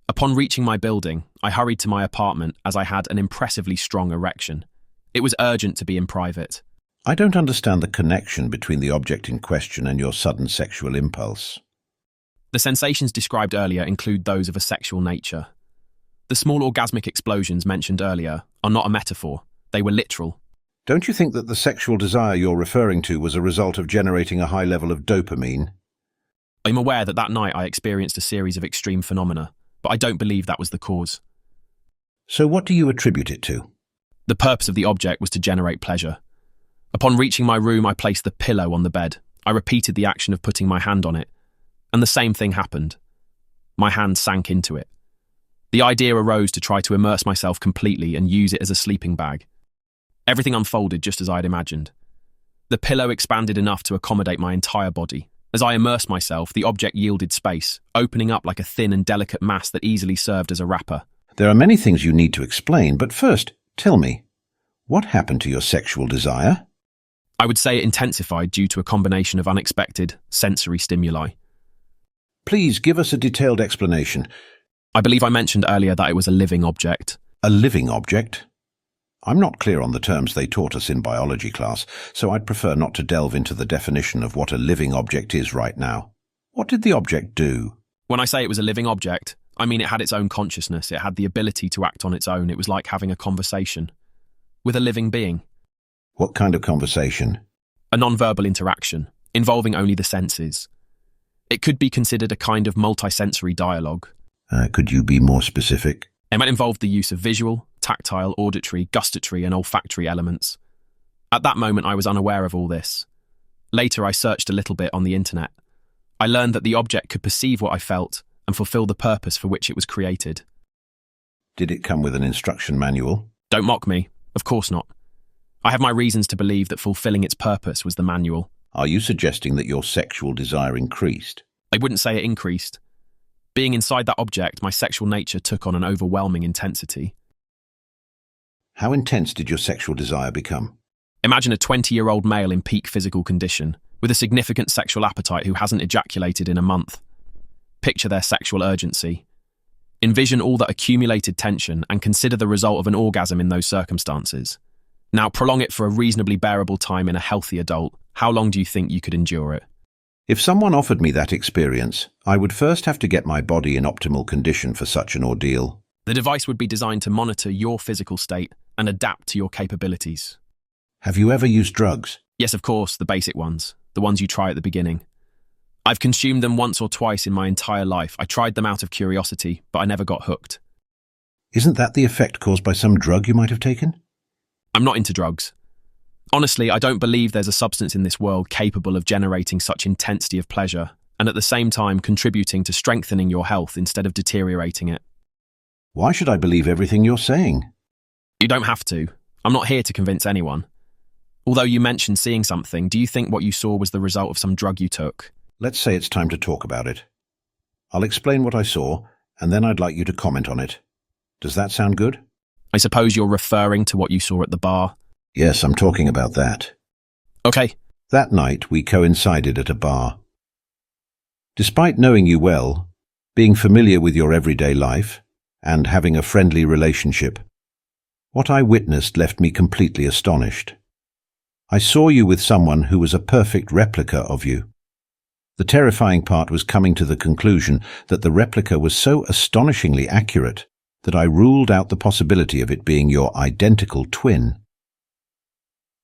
Upon reaching my building, I hurried to my apartment as I had an impressively strong erection. It was urgent to be in private. I don't understand the connection between the object in question and your sudden sexual impulse. The sensations described earlier include those of a sexual nature. The small orgasmic explosions mentioned earlier are not a metaphor. They were literal. Don't you think that the sexual desire you're referring to was a result of generating a high level of dopamine? I'm aware that night I experienced a series of extreme phenomena, but I don't believe that was the cause. So what do you attribute it to? The purpose of the object was to generate pleasure. Upon reaching my room, I placed the pillow on the bed. I repeated the action of putting my hand on it, and the same thing happened. My hand sank into it. The idea arose to try to immerse myself completely and use it as a sleeping bag. Everything unfolded just as I had imagined. The pillow expanded enough to accommodate my entire body. As I immersed myself, the object yielded space, opening up like a thin and delicate mass that easily served as a wrapper. There are many things you need to explain, but first, tell me, what happened to your sexual desire? I would say it intensified due to a combination of unexpected sensory stimuli. Please give us a detailed explanation. I believe I mentioned earlier that it was a living object. A living object? I'm not clear on the terms they taught us in biology class, so I'd prefer not to delve into the definition of what a living object is right now. What did the object do? When I say it was a living object, I mean it had its own consciousness. It had the ability to act on its own. It was like having a conversation with a living being. What kind of conversation? A non-verbal interaction, involving only the senses. It could be considered a kind of multisensory dialogue. Could you be more specific? It might involve the use of visual, tactile, auditory, gustatory, and olfactory elements. At that moment, I was unaware of all this. Later, I searched a little bit on the internet. I learned that the object could perceive what I felt and fulfill the purpose for which it was created. Did it come with an instruction manual? Don't mock me. Of course not. I have my reasons to believe that fulfilling its purpose was the manual. Are you suggesting that your sexual desire increased? I wouldn't say it increased. Being inside that object, my sexual nature took on an overwhelming intensity. How intense did your sexual desire become? Imagine a 20-year-old male in peak physical condition, with a significant sexual appetite who hasn't ejaculated in a month. Picture their sexual urgency. Envision all that accumulated tension and consider the result of an orgasm in those circumstances. Now prolong it for a reasonably bearable time in a healthy adult. How long do you think you could endure it? If someone offered me that experience, I would first have to get my body in optimal condition for such an ordeal. The device would be designed to monitor your physical state and adapt to your capabilities. Have you ever used drugs? Yes, of course, the basic ones, the ones you try at the beginning. I've consumed them once or twice in my entire life. I tried them out of curiosity, but I never got hooked. Isn't that the effect caused by some drug you might have taken? I'm not into drugs. Honestly, I don't believe there's a substance in this world capable of generating such intensity of pleasure and at the same time contributing to strengthening your health instead of deteriorating it. Why should I believe everything you're saying? You don't have to. I'm not here to convince anyone. Although you mentioned seeing something, do you think what you saw was the result of some drug you took? Let's say it's time to talk about it. I'll explain what I saw, and then I'd like you to comment on it. Does that sound good? I suppose you're referring to what you saw at the bar? Yes, I'm talking about that. Okay. That night, we coincided at a bar. Despite knowing you well, being familiar with your everyday life, and having a friendly relationship, what I witnessed left me completely astonished. I saw you with someone who was a perfect replica of you. The terrifying part was coming to the conclusion that the replica was so astonishingly accurate that I ruled out the possibility of it being your identical twin.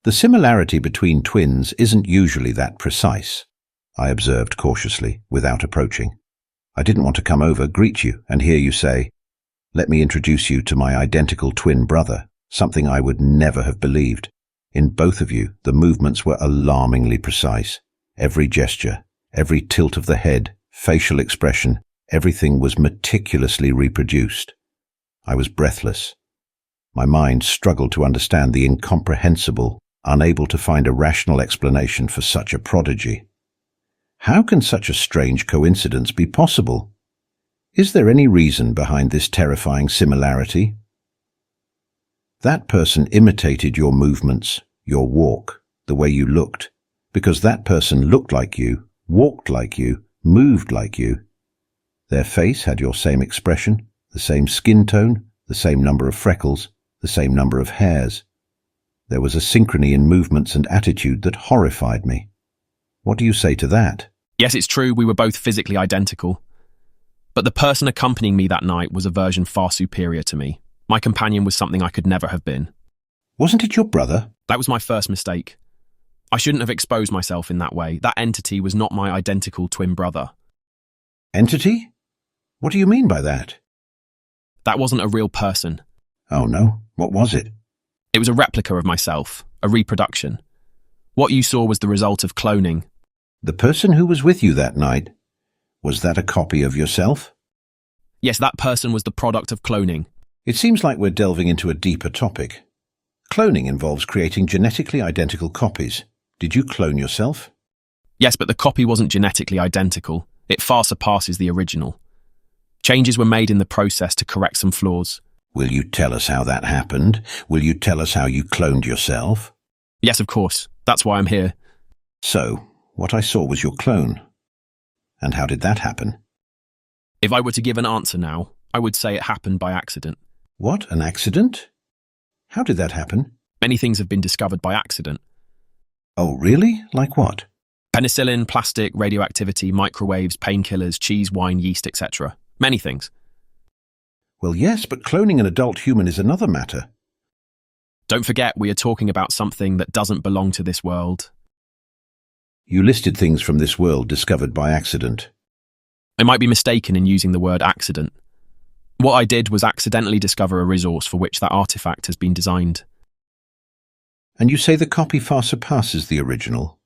The similarity between twins isn't usually that precise, I observed cautiously, without approaching. I didn't want to come over, greet you, and hear you say, "Let me introduce you to my identical twin brother," something I would never have believed. In both of you, the movements were alarmingly precise. Every gesture, every tilt of the head, facial expression, everything was meticulously reproduced. I was breathless. My mind struggled to understand the incomprehensible, unable to find a rational explanation for such a prodigy. How can such a strange coincidence be possible? Is there any reason behind this terrifying similarity? That person imitated your movements, your walk, the way you looked, because that person looked like you, walked like you, moved like you. Their face had your same expression, the same skin tone, the same number of freckles, the same number of hairs. There was a synchrony in movements and attitude that horrified me. What do you say to that? Yes, it's true, we were both physically identical. But the person accompanying me that night was a version far superior to me. My companion was something I could never have been. Wasn't it your brother? That was my first mistake. I shouldn't have exposed myself in that way. That entity was not my identical twin brother. Entity? What do you mean by that? That wasn't a real person. Oh no, what was it? It was a replica of myself, a reproduction. What you saw was the result of cloning. The person who was with you that night, was that a copy of yourself? Yes, that person was the product of cloning. It seems like we're delving into a deeper topic. Cloning involves creating genetically identical copies. Did you clone yourself? Yes, but the copy wasn't genetically identical. It far surpasses the original. Changes were made in the process to correct some flaws. Will you tell us how that happened? Will you tell us how you cloned yourself? Yes, of course. That's why I'm here. So, what I saw was your clone. And how did that happen? If I were to give an answer now, I would say it happened by accident. What, an accident? How did that happen? Many things have been discovered by accident. Oh, really? Like what? Penicillin, plastic, radioactivity, microwaves, painkillers, cheese, wine, yeast, etc. Many things. Well, yes, but cloning an adult human is another matter. Don't forget, we are talking about something that doesn't belong to this world. You listed things from this world discovered by accident. I might be mistaken in using the word accident. What I did was accidentally discover a resource for which that artifact has been designed. And you say the copy far surpasses the original?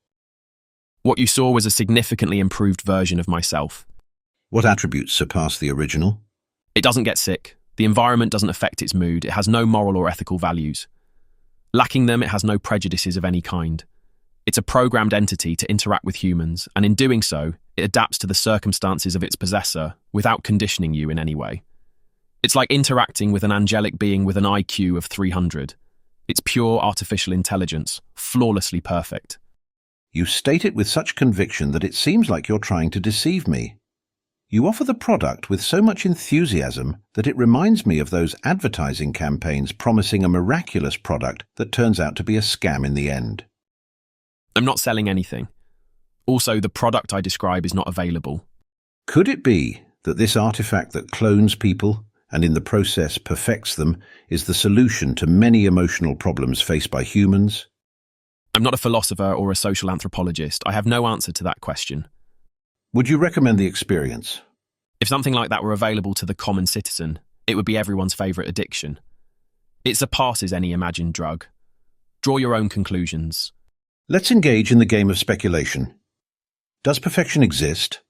What you saw was a significantly improved version of myself. What attributes surpass the original? It doesn't get sick. The environment doesn't affect its mood. It has no moral or ethical values. Lacking them, it has no prejudices of any kind. It's a programmed entity to interact with humans, and in doing so, it adapts to the circumstances of its possessor without conditioning you in any way. It's like interacting with an angelic being with an IQ of 300. It's pure artificial intelligence, flawlessly perfect. You state it with such conviction that it seems like you're trying to deceive me. You offer the product with so much enthusiasm that it reminds me of those advertising campaigns promising a miraculous product that turns out to be a scam in the end. I'm not selling anything. Also, the product I describe is not available. Could it be that this artifact that clones people and in the process perfects them is the solution to many emotional problems faced by humans? I'm not a philosopher or a social anthropologist. I have no answer to that question. Would you recommend the experience? If something like that were available to the common citizen, it would be everyone's favourite addiction. It surpasses any imagined drug. Draw your own conclusions. Let's engage in the game of speculation. Does perfection exist?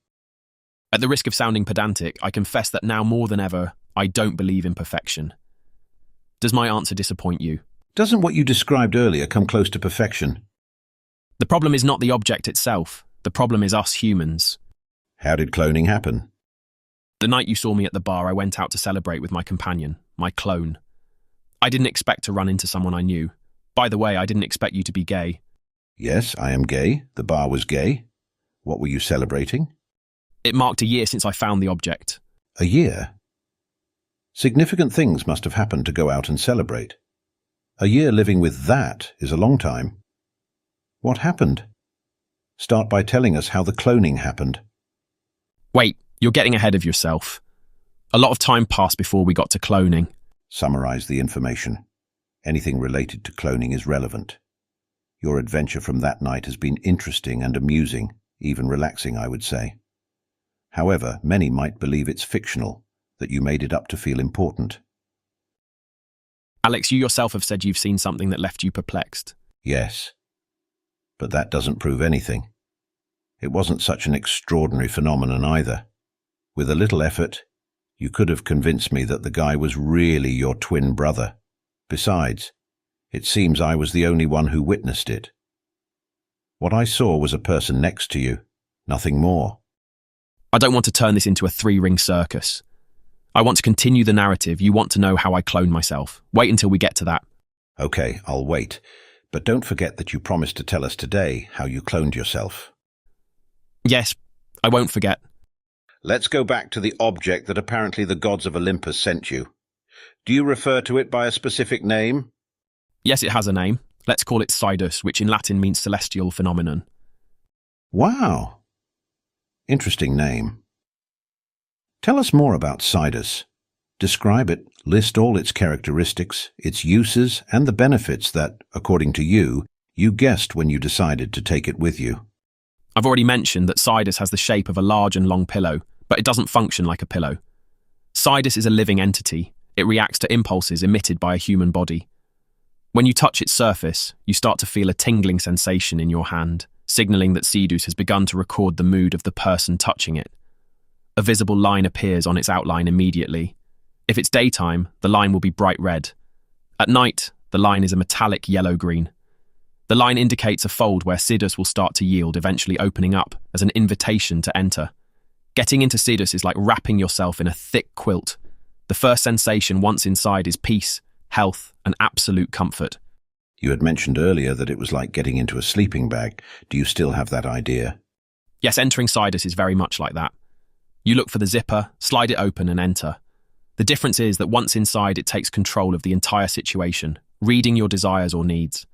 At the risk of sounding pedantic, I confess that now more than ever, I don't believe in perfection. Does my answer disappoint you? Doesn't what you described earlier come close to perfection? The problem is not the object itself. The problem is us humans. How did cloning happen? The night you saw me at the bar, I went out to celebrate with my companion, my clone. I didn't expect to run into someone I knew. By the way, I didn't expect you to be gay. Yes, I am gay. The bar was gay. What were you celebrating? It marked a year since I found the object. A year? Significant things must have happened to go out and celebrate. A year living with that is a long time. What happened? Start by telling us how the cloning happened. Wait, you're getting ahead of yourself. A lot of time passed before we got to cloning. Summarize the information. Anything related to cloning is relevant. Your adventure from that night has been interesting and amusing, even relaxing, I would say. However, many might believe it's fictional, that you made it up to feel important. Alex, you yourself have said you've seen something that left you perplexed. Yes. But that doesn't prove anything. It wasn't such an extraordinary phenomenon either. With a little effort, you could have convinced me that the guy was really your twin brother. Besides, it seems I was the only one who witnessed it. What I saw was a person next to you, nothing more. I don't want to turn this into a three-ring circus. I want to continue the narrative. You want to know how I cloned myself. Wait until we get to that. Okay, I'll wait. But don't forget that you promised to tell us today how you cloned yourself. Yes, I won't forget. Let's go back to the object that apparently the gods of Olympus sent you. Do you refer to it by a specific name? Yes, it has a name. Let's call it Sidus, which in Latin means celestial phenomenon. Wow. Interesting name. Tell us more about Sidus. Describe it, list all its characteristics, its uses, and the benefits that, according to you, you guessed when you decided to take it with you. I've already mentioned that Sidus has the shape of a large and long pillow, but it doesn't function like a pillow. Sidus is a living entity. It reacts to impulses emitted by a human body. When you touch its surface, you start to feel a tingling sensation in your hand, signaling that Sidus has begun to record the mood of the person touching it. A visible line appears on its outline immediately. If it's daytime, the line will be bright red. At night, the line is a metallic yellow-green. The line indicates a fold where Sidus will start to yield, eventually opening up as an invitation to enter. Getting into Sidus is like wrapping yourself in a thick quilt. The first sensation once inside is peace, health, and absolute comfort. You had mentioned earlier that it was like getting into a sleeping bag. Do you still have that idea? Yes, entering Sidus is very much like that. You look for the zipper, slide it open, and enter. The difference is that once inside, it takes control of the entire situation, reading your desires or needs.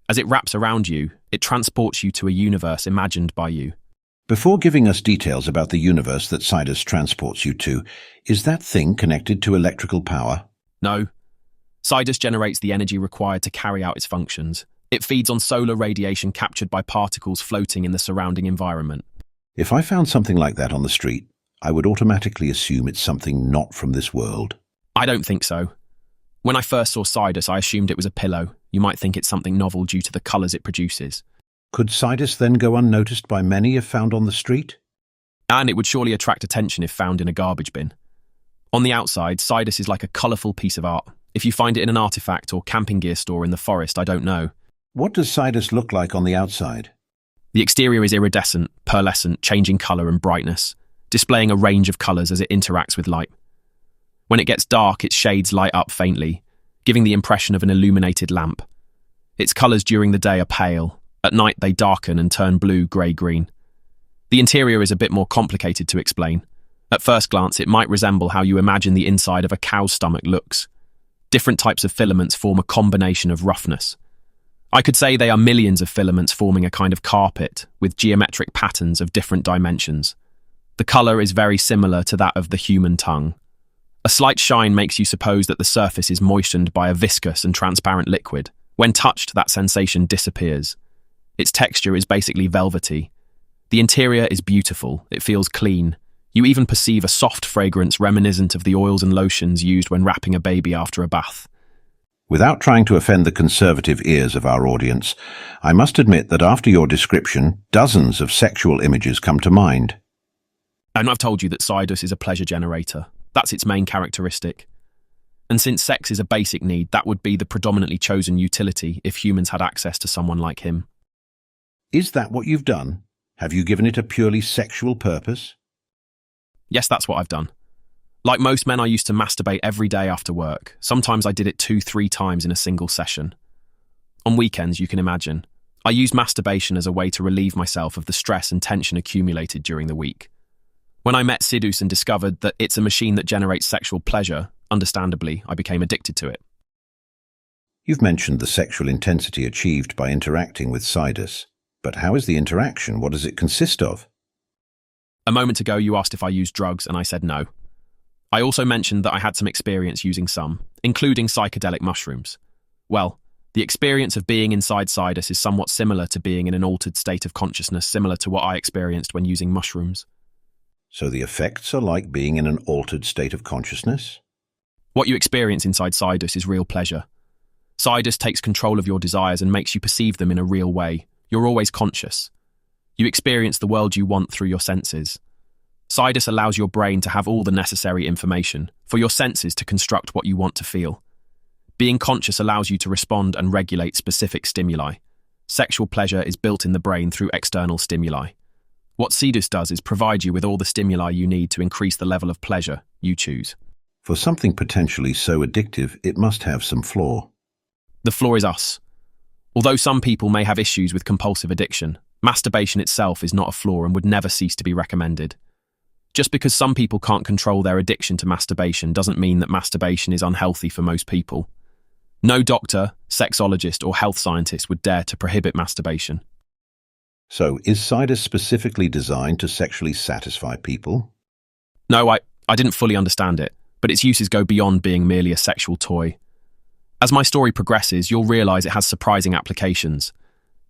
As it wraps around you, it transports you to a universe imagined by you. Before giving us details about the universe that Sidus transports you to, is that thing connected to electrical power? No. Sidus generates the energy required to carry out its functions. It feeds on solar radiation captured by particles floating in the surrounding environment. If I found something like that on the street, I would automatically assume it's something not from this world. I don't think so. When I first saw Sidus, I assumed it was a pillow. You might think it's something novel due to the colours it produces. Could Sidus then go unnoticed by many if found on the street? And it would surely attract attention if found in a garbage bin. On the outside, Sidus is like a colourful piece of art. If you find it in an artefact or camping gear store in the forest, I don't know. What does Sidus look like on the outside? The exterior is iridescent, pearlescent, changing colour and brightness, displaying a range of colours as it interacts with light. When it gets dark, its shades light up faintly, giving the impression of an illuminated lamp. Its colours during the day are pale. At night, they darken and turn blue, grey, green. The interior is a bit more complicated to explain. At first glance, it might resemble how you imagine the inside of a cow's stomach looks. Different types of filaments form a combination of roughness. I could say they are millions of filaments forming a kind of carpet with geometric patterns of different dimensions. The colour is very similar to that of the human tongue. A slight shine makes you suppose that the surface is moistened by a viscous and transparent liquid. When touched, that sensation disappears. Its texture is basically velvety. The interior is beautiful. It feels clean. You even perceive a soft fragrance reminiscent of the oils and lotions used when wrapping a baby after a bath. Without trying to offend the conservative ears of our audience, I must admit that after your description, dozens of sexual images come to mind. And I've told you that Sidus is a pleasure generator. That's its main characteristic. And since sex is a basic need, that would be the predominantly chosen utility if humans had access to someone like him. Is that what you've done? Have you given it a purely sexual purpose? Yes, that's what I've done. Like most men, I used to masturbate every day after work. Sometimes I did it 2-3 times in a single session. On weekends, you can imagine, I used masturbation as a way to relieve myself of the stress and tension accumulated during the week. When I met Sidus and discovered that it's a machine that generates sexual pleasure, understandably, I became addicted to it. You've mentioned the sexual intensity achieved by interacting with Sidus. But how is the interaction? What does it consist of? A moment ago, you asked if I used drugs, and I said no. I also mentioned that I had some experience using some, including psychedelic mushrooms. Well, the experience of being inside Sidus is somewhat similar to being in an altered state of consciousness, similar to what I experienced when using mushrooms. So the effects are like being in an altered state of consciousness? What you experience inside Sidus is real pleasure. Sidus takes control of your desires and makes you perceive them in a real way. You're always conscious. You experience the world you want through your senses. Sidus allows your brain to have all the necessary information for your senses to construct what you want to feel. Being conscious allows you to respond and regulate specific stimuli. Sexual pleasure is built in the brain through external stimuli. What Sidus does is provide you with all the stimuli you need to increase the level of pleasure you choose. For something potentially so addictive, it must have some flaw. The flaw is us. Although some people may have issues with compulsive addiction, masturbation itself is not a flaw and would never cease to be recommended. Just because some people can't control their addiction to masturbation doesn't mean that masturbation is unhealthy for most people. No doctor, sexologist, or health scientist would dare to prohibit masturbation. So, is Sidus specifically designed to sexually satisfy people? No, I didn't fully understand it, but its uses go beyond being merely a sexual toy. As my story progresses, you'll realize it has surprising applications.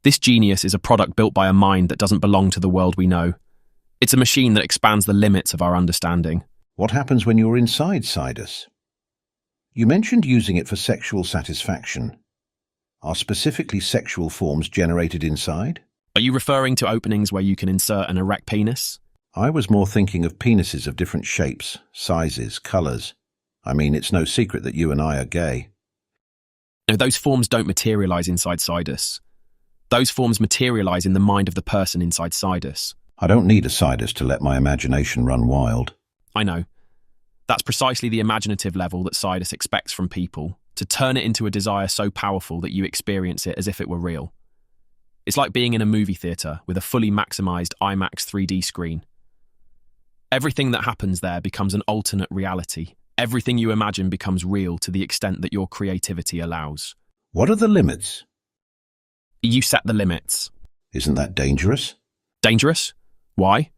This genius is a product built by a mind that doesn't belong to the world we know. It's a machine that expands the limits of our understanding. What happens when you're inside Sidus? You mentioned using it for sexual satisfaction. Are specifically sexual forms generated inside? Are you referring to openings where you can insert an erect penis? I was more thinking of penises of different shapes, sizes, colours. I mean, it's no secret that you and I are gay. No, those forms don't materialize inside Sidus. Those forms materialize in the mind of the person inside Sidus. I don't need a Sidus to let my imagination run wild. I know. That's precisely the imaginative level that Sidus expects from people, to turn it into a desire so powerful that you experience it as if it were real. It's like being in a movie theatre with a fully maximized IMAX 3D screen. Everything that happens there becomes an alternate reality. Everything you imagine becomes real to the extent that your creativity allows. What are the limits? You set the limits. Isn't that dangerous? Dangerous? Why?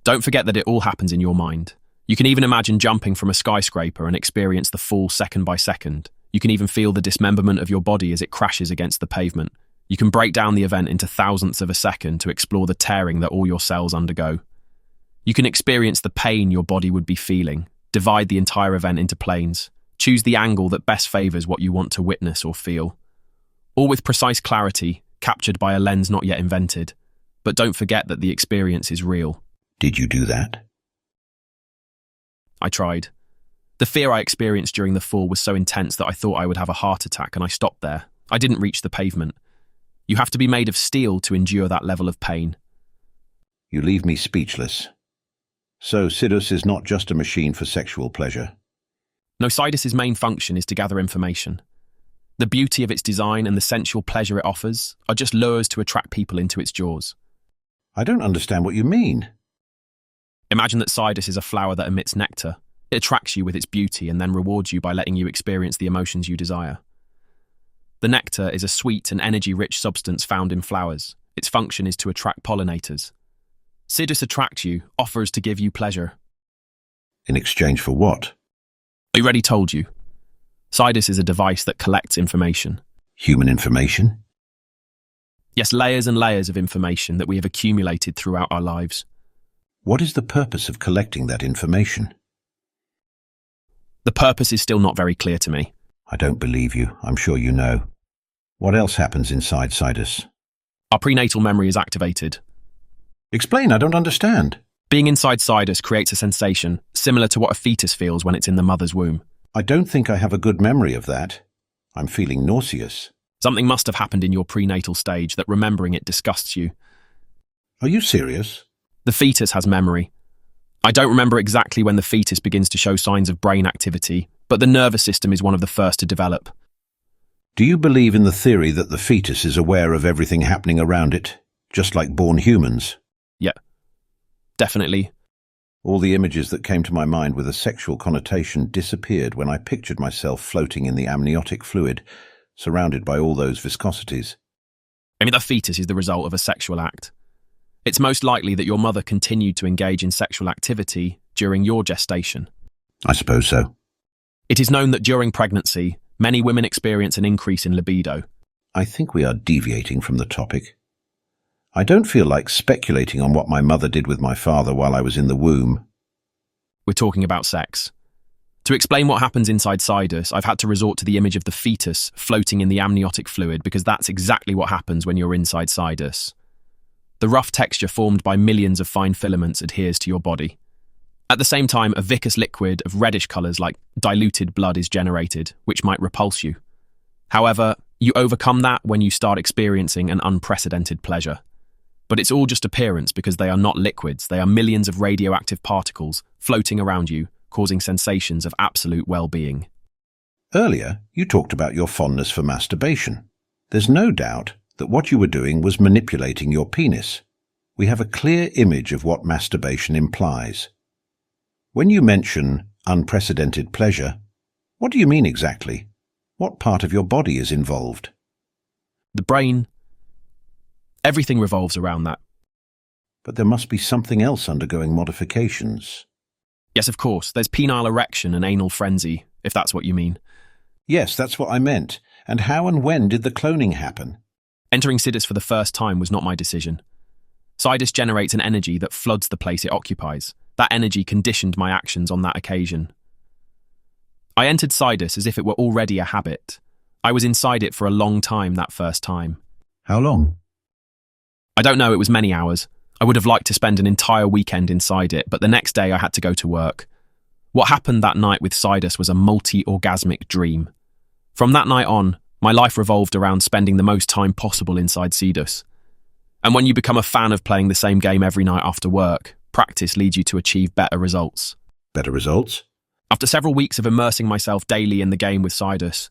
Don't forget that it all happens in your mind. You can even imagine jumping from a skyscraper and experience the fall second by second. You can even feel the dismemberment of your body as it crashes against the pavement. You can break down the event into thousandths of a second to explore the tearing that all your cells undergo. You can experience the pain your body would be feeling, divide the entire event into planes, choose the angle that best favours what you want to witness or feel. All with precise clarity, captured by a lens not yet invented. But don't forget that the experience is real. Did you do that? I tried. The fear I experienced during the fall was so intense that I thought I would have a heart attack, and I stopped there. I didn't reach the pavement. You have to be made of steel to endure that level of pain. You leave me speechless. So Sidus is not just a machine for sexual pleasure. No, Sidus's main function is to gather information. The beauty of its design and the sensual pleasure it offers are just lures to attract people into its jaws. I don't understand what you mean. Imagine that Sidus is a flower that emits nectar. It attracts you with its beauty and then rewards you by letting you experience the emotions you desire. The nectar is a sweet and energy-rich substance found in flowers. Its function is to attract pollinators. Sidus attracts you, offers to give you pleasure. In exchange for what? I already told you. Sidus is a device that collects information. Human information? Yes, layers and layers of information that we have accumulated throughout our lives. What is the purpose of collecting that information? The purpose is still not very clear to me. I don't believe you. I'm sure you know. What else happens inside Sidus? Our prenatal memory is activated. Explain, I don't understand. Being inside Sidus creates a sensation similar to what a fetus feels when it's in the mother's womb. I don't think I have a good memory of that. I'm feeling nauseous. Something must have happened in your prenatal stage that remembering it disgusts you. Are you serious? The fetus has memory. I don't remember exactly when the fetus begins to show signs of brain activity, but the nervous system is one of the first to develop. Do you believe in the theory that the fetus is aware of everything happening around it, just like born humans? Yeah, definitely. All the images that came to my mind with a sexual connotation disappeared when I pictured myself floating in the amniotic fluid, surrounded by all those viscosities. I mean, the fetus is the result of a sexual act. It's most likely that your mother continued to engage in sexual activity during your gestation. I suppose so. It is known that during pregnancy, many women experience an increase in libido. I think we are deviating from the topic. I don't feel like speculating on what my mother did with my father while I was in the womb. We're talking about sex. To explain what happens inside Sidus, I've had to resort to the image of the fetus floating in the amniotic fluid because that's exactly what happens when you're inside Sidus. The rough texture formed by millions of fine filaments adheres to your body. At the same time, a viscous liquid of reddish colours like diluted blood is generated, which might repulse you. However, you overcome that when you start experiencing an unprecedented pleasure. But it's all just appearance because they are not liquids, they are millions of radioactive particles floating around you, causing sensations of absolute well-being. Earlier, you talked about your fondness for masturbation. There's no doubt that what you were doing was manipulating your penis. We have a clear image of what masturbation implies. When you mention unprecedented pleasure, what do you mean exactly? What part of your body is involved? The brain. Everything revolves around that. But there must be something else undergoing modifications. Yes, of course. There's penile erection and anal frenzy, if that's what you mean. Yes, that's what I meant. And how and when did the cloning happen? Entering Sidus for the first time was not my decision. Sidus generates an energy that floods the place it occupies. That energy conditioned my actions on that occasion. I entered Sidus as if it were already a habit. I was inside it for a long time that first time. How long? I don't know, it was many hours. I would have liked to spend an entire weekend inside it, but the next day I had to go to work. What happened that night with Sidus was a multi-orgasmic dream. From that night on, my life revolved around spending the most time possible inside Sidus. And when you become a fan of playing the same game every night after work, practice leads you to achieve better results. Better results? After several weeks of immersing myself daily in the game with Sidus,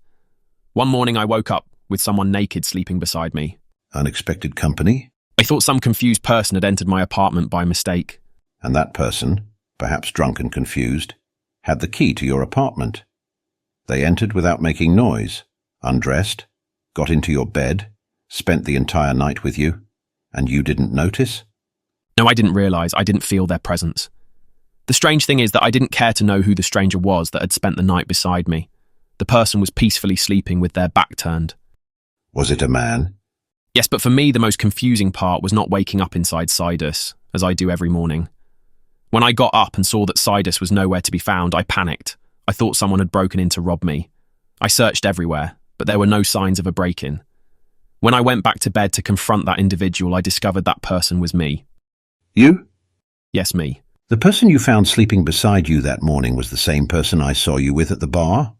one morning I woke up with someone naked sleeping beside me. Unexpected company? I thought some confused person had entered my apartment by mistake. And that person, perhaps drunk and confused, had the key to your apartment. They entered without making noise, undressed, got into your bed, spent the entire night with you, and you didn't notice? No, I didn't realise. I didn't feel their presence. The strange thing is that I didn't care to know who the stranger was that had spent the night beside me. The person was peacefully sleeping with their back turned. Was it a man? Yes, but for me, the most confusing part was not waking up inside Sidus, as I do every morning. When I got up and saw that Sidus was nowhere to be found, I panicked. I thought someone had broken in to rob me. I searched everywhere, but there were no signs of a break-in. When I went back to bed to confront that individual, I discovered that person was me. You? Yes, me. The person you found sleeping beside you that morning was the same person I saw you with at the bar?